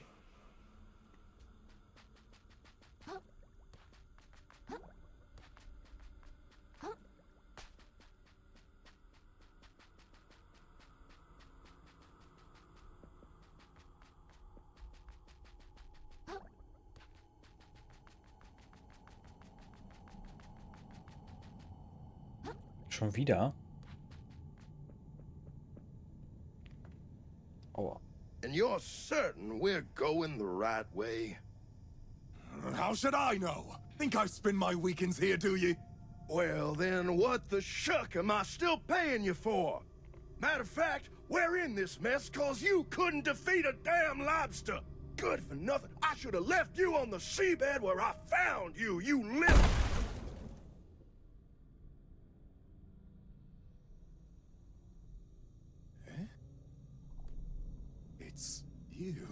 Schon wieder? Aua. And you're certain we're going the right way? How should I know? Think I spend my weekends here, do you? Well, then what the shuck am I still paying you for? Matter of fact, we're in this mess cause you couldn't defeat a damn lobster. Good for nothing. I should have left you on the seabed where I found you, you little... It's you.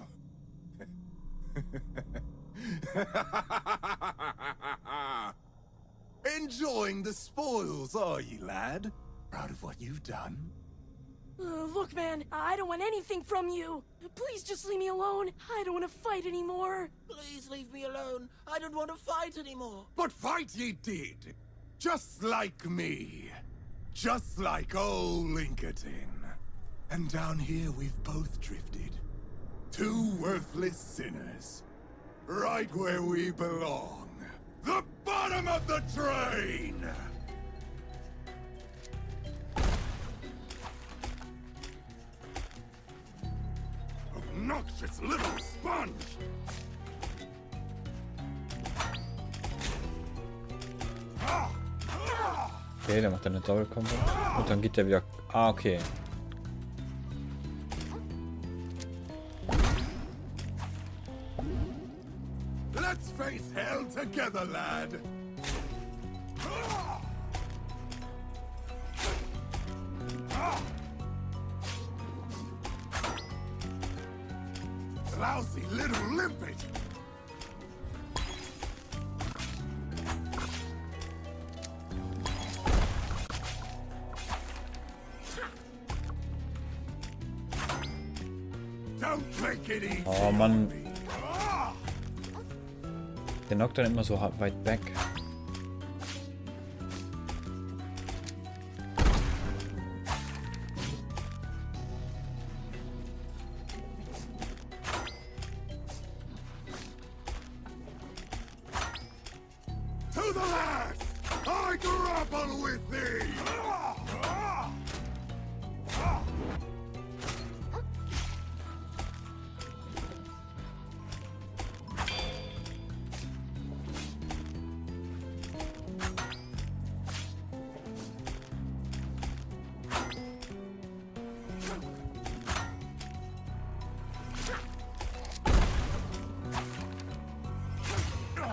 Enjoying the spoils, are you, lad? Proud of what you've done? Look, man, I don't want anything from you. Please just leave me alone. I don't want to fight anymore. Please leave me alone. I don't want to fight anymore. But fight ye did. Just like me. Just like old Lincoln. And down here we've both drifted. Two worthless sinners. Right where we belong. The bottom of the train! Obnoxious little sponge! Okay, der macht eine Double Combo. Und dann geht der wieder... Ah, okay. Let's face hell together, lad! Lousy little limpet! Don't make it easy. Oh Mann. Der knockt dann immer so weit weg. To the last! I grapple with thee!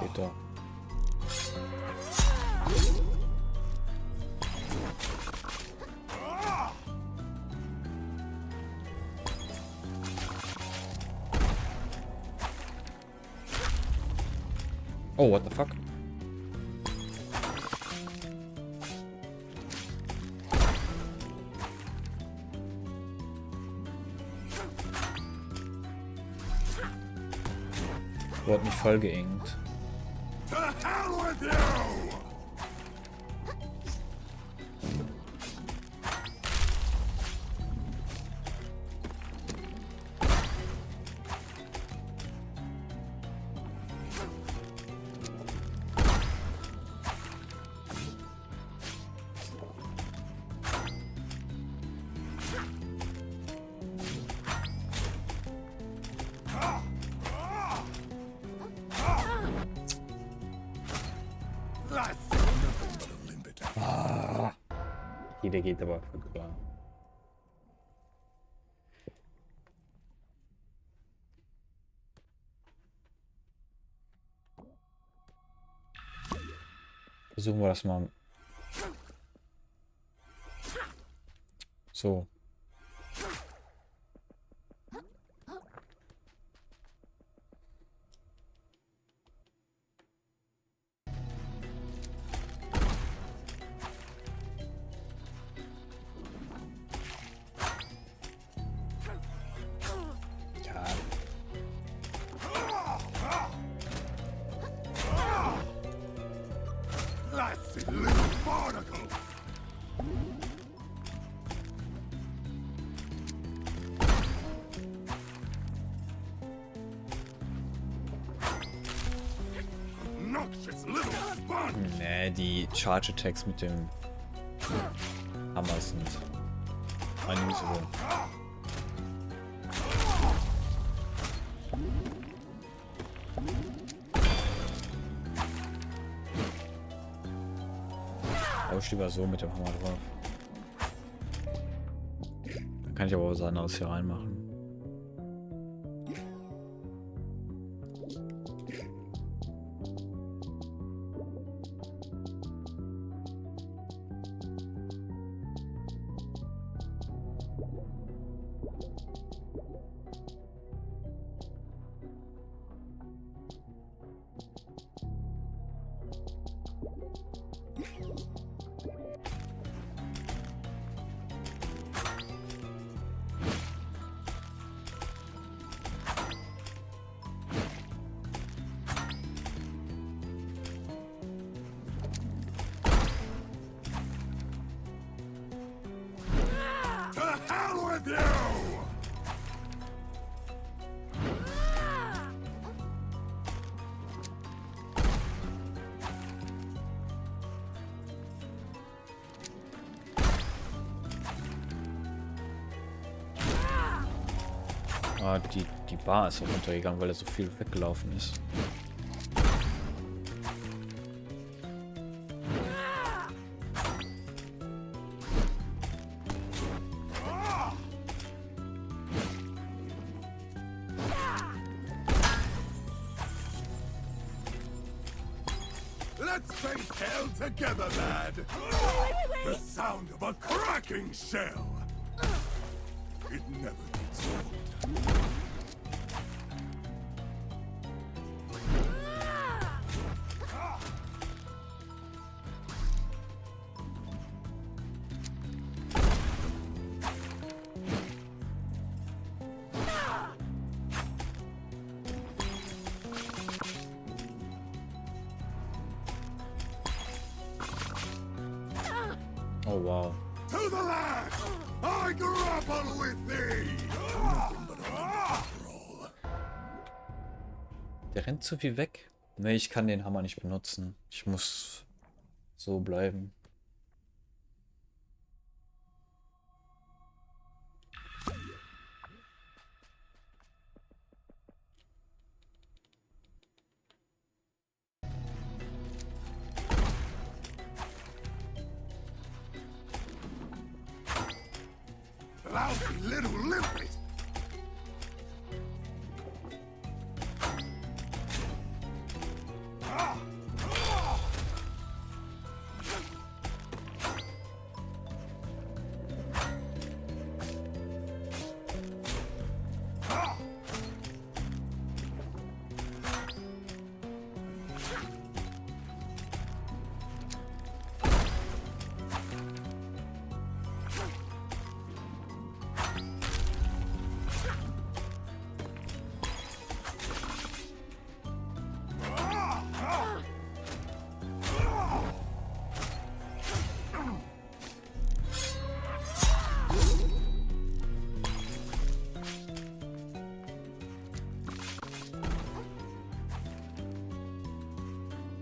Geht doch. Oh, what the fuck? Wurde mich voll geingt. To hell with you! Der geht aber voll klar. Versuchen wir das mal. So. Blasted little barnacle! Obnoxious little sponge! Nee, die Charge Attacks mit dem Hammer sind unusable. Hau ich lieber so mit dem Hammer drauf. Dann kann ich aber was anderes hier reinmachen. Ah, die Bar ist auch runtergegangen, weil er so viel weggelaufen ist. Let's face hell together, lad. The sound of a cracking shell. It never gets old. Oh wow. To the lad! I grapple with thee! Nothing but a roll. Der rennt zu viel weg. Ne, ich kann den Hammer nicht benutzen. Ich muss so bleiben. Lousy little limpet!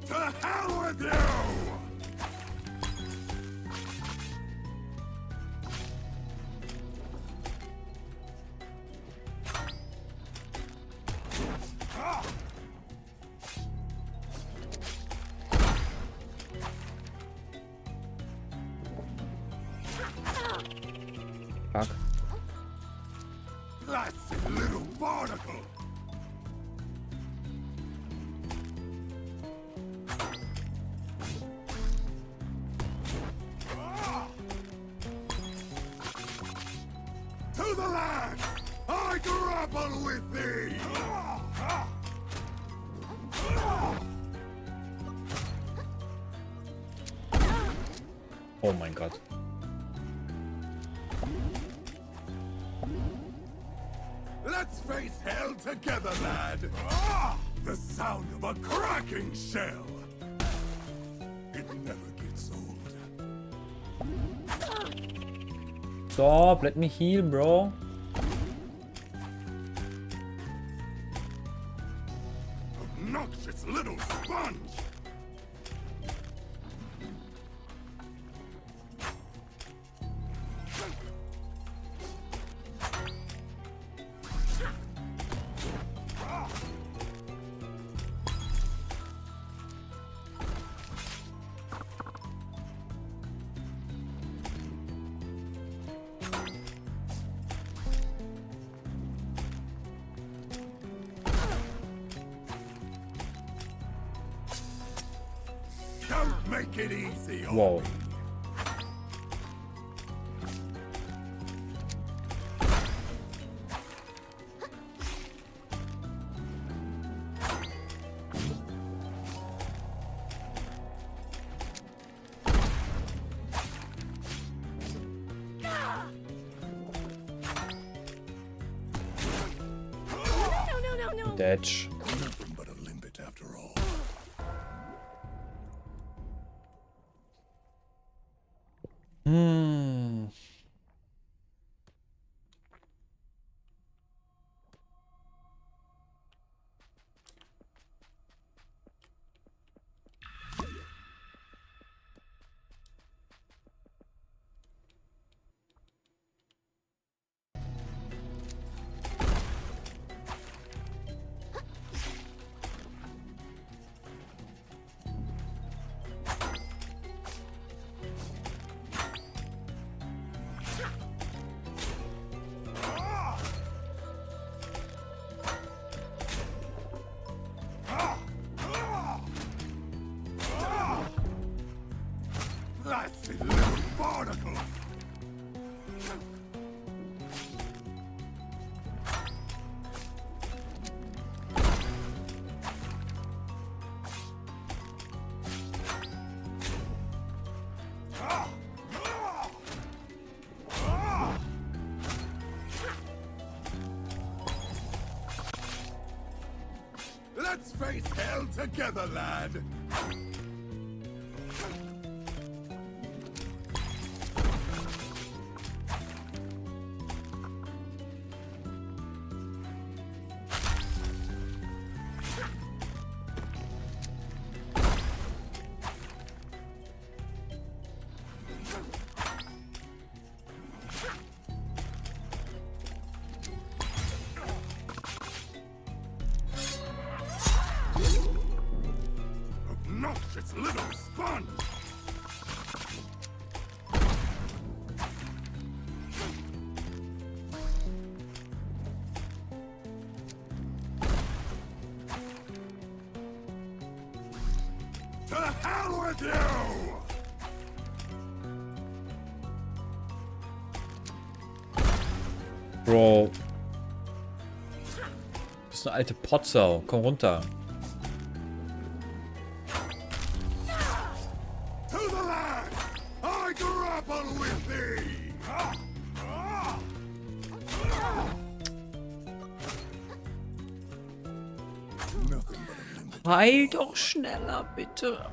To hell with you! Fuck. Classic little barnacle! To the land! I grapple with thee! Oh mein Gott. Let's face hell together, lad! The sound of a cracking shell! It never gets old. Stop, let me heal, bro. Obnoxious little sponge! Don't make it easy on Wow. me. No. Edge. Nothing but a limpet after all. Hmm. Blasted little barnacle! Let's face hell together, lad! Obnoxious little sponge! To hell with you! Bro. Du bist eine alte Potsau. Komm runter. To the land! I grapple with thee! Nothing but a limpet. Heil doch schneller, bitte.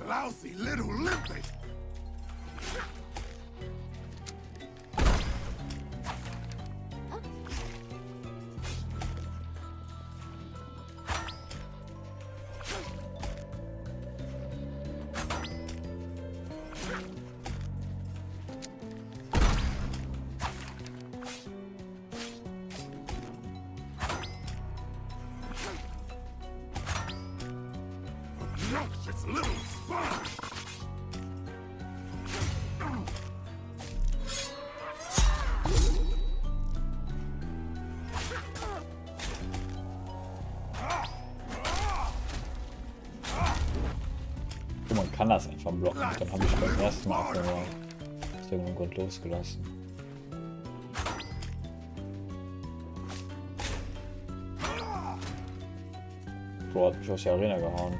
Lousy little limpet! Obnoxious little sponge! Guck, man kann das einfach blocken. Dann habe ich beim ersten Mal auch nur aus irgendeinem Grund losgelassen. Bro hat mich aus der Arena gehauen.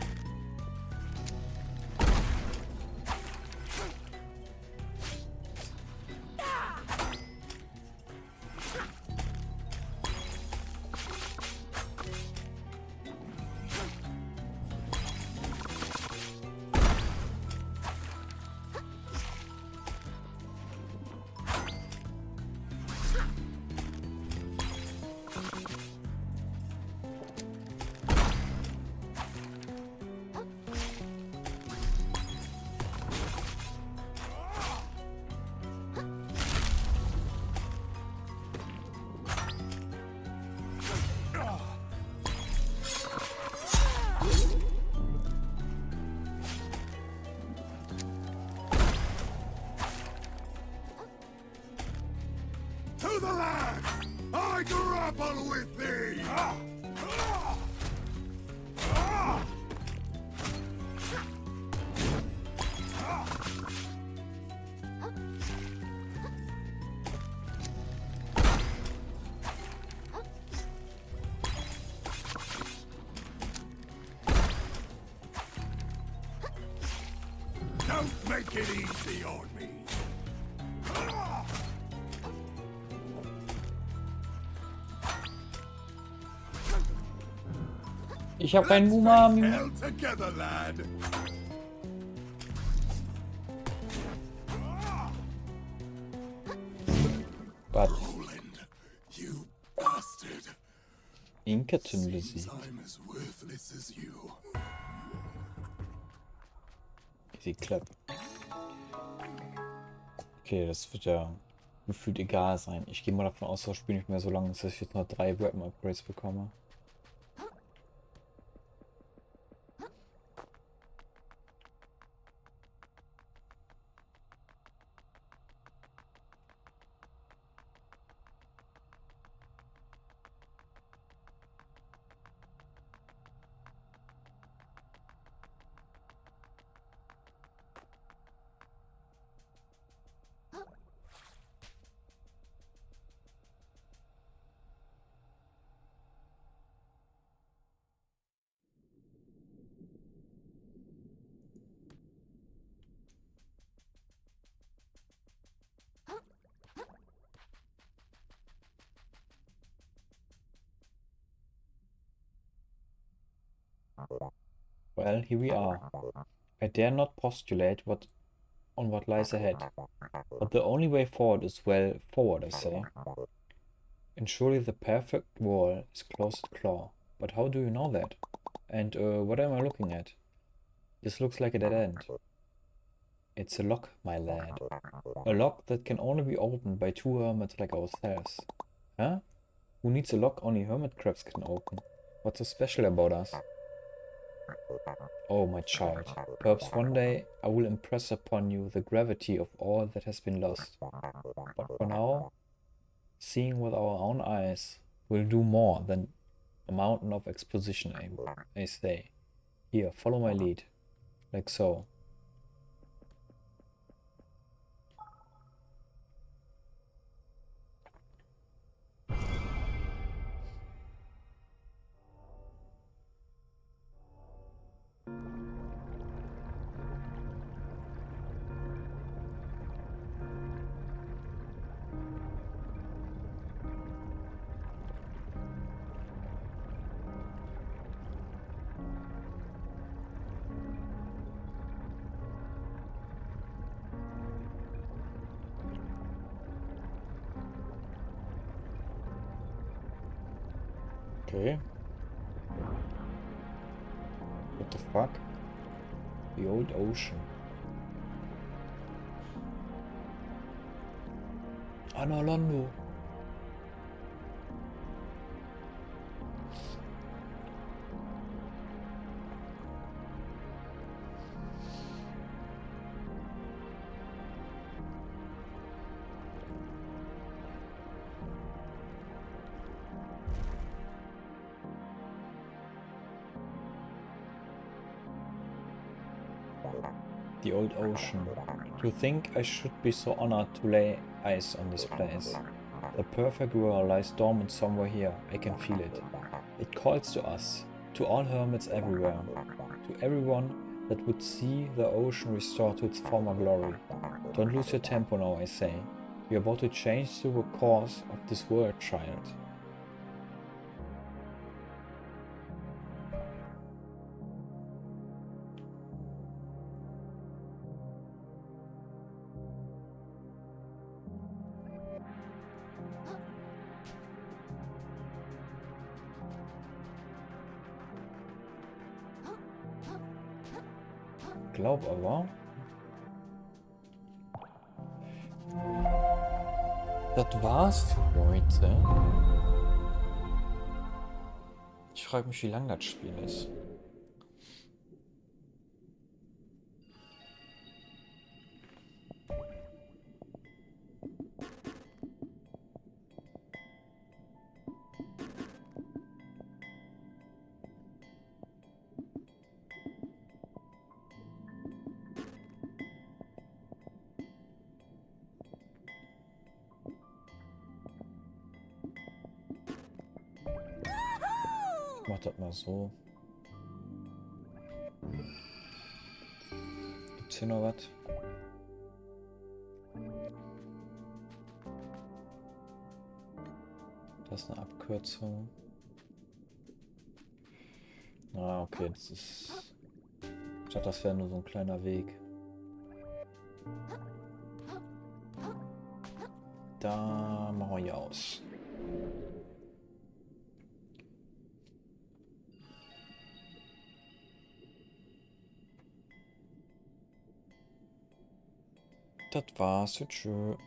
the land! I grapple with thee! Don't make it easy on me! Ich habe keinen Let's Umami. face hell together, lad! But Roland, you bastard! Inkerton Seems besiegt. I'm as worthless as you. Easy clap. Okay, das wird ja gefühlt egal sein. Ich gehe mal davon aus, das Spiel nicht mehr so lange ist, dass ich jetzt noch 3 Weapon-Upgrades bekomme. Well, here we are. I dare not postulate on what lies ahead, but the only way forward is, well, forward, I say. And surely the perfect wall is close at claw. But how do you know that? And what am I looking at? This looks like a dead end. It's a lock, my lad. A lock that can only be opened by 2 hermits like ourselves. Huh? Who needs a lock only hermit crabs can open? What's so special about us? Oh, my child, perhaps one day I will impress upon you the gravity of all that has been lost. But for now, seeing with our own eyes will do more than a mountain of exposition, I say. Here, follow my lead. Like so. Okay. What the fuck? The old ocean. Anolondo. The old ocean. To think I should be so honored to lay eyes on this place. The perfect world lies dormant somewhere here. I can feel it. It calls to us, to all hermits everywhere, to everyone that would see the ocean restored to its former glory. Don't lose your tempo now, I say. We are about to change the course of this world, child. Glaub aber, das war's für heute. Ich frage mich, wie lang das Spiel ist. Ich mach das mal so. Gibt's hier noch was? Das ist eine Abkürzung. Ah, okay, das ist... Ich dachte, das wäre nur so ein kleiner Weg. Da machen wir hier aus. Das war's. Tschüss.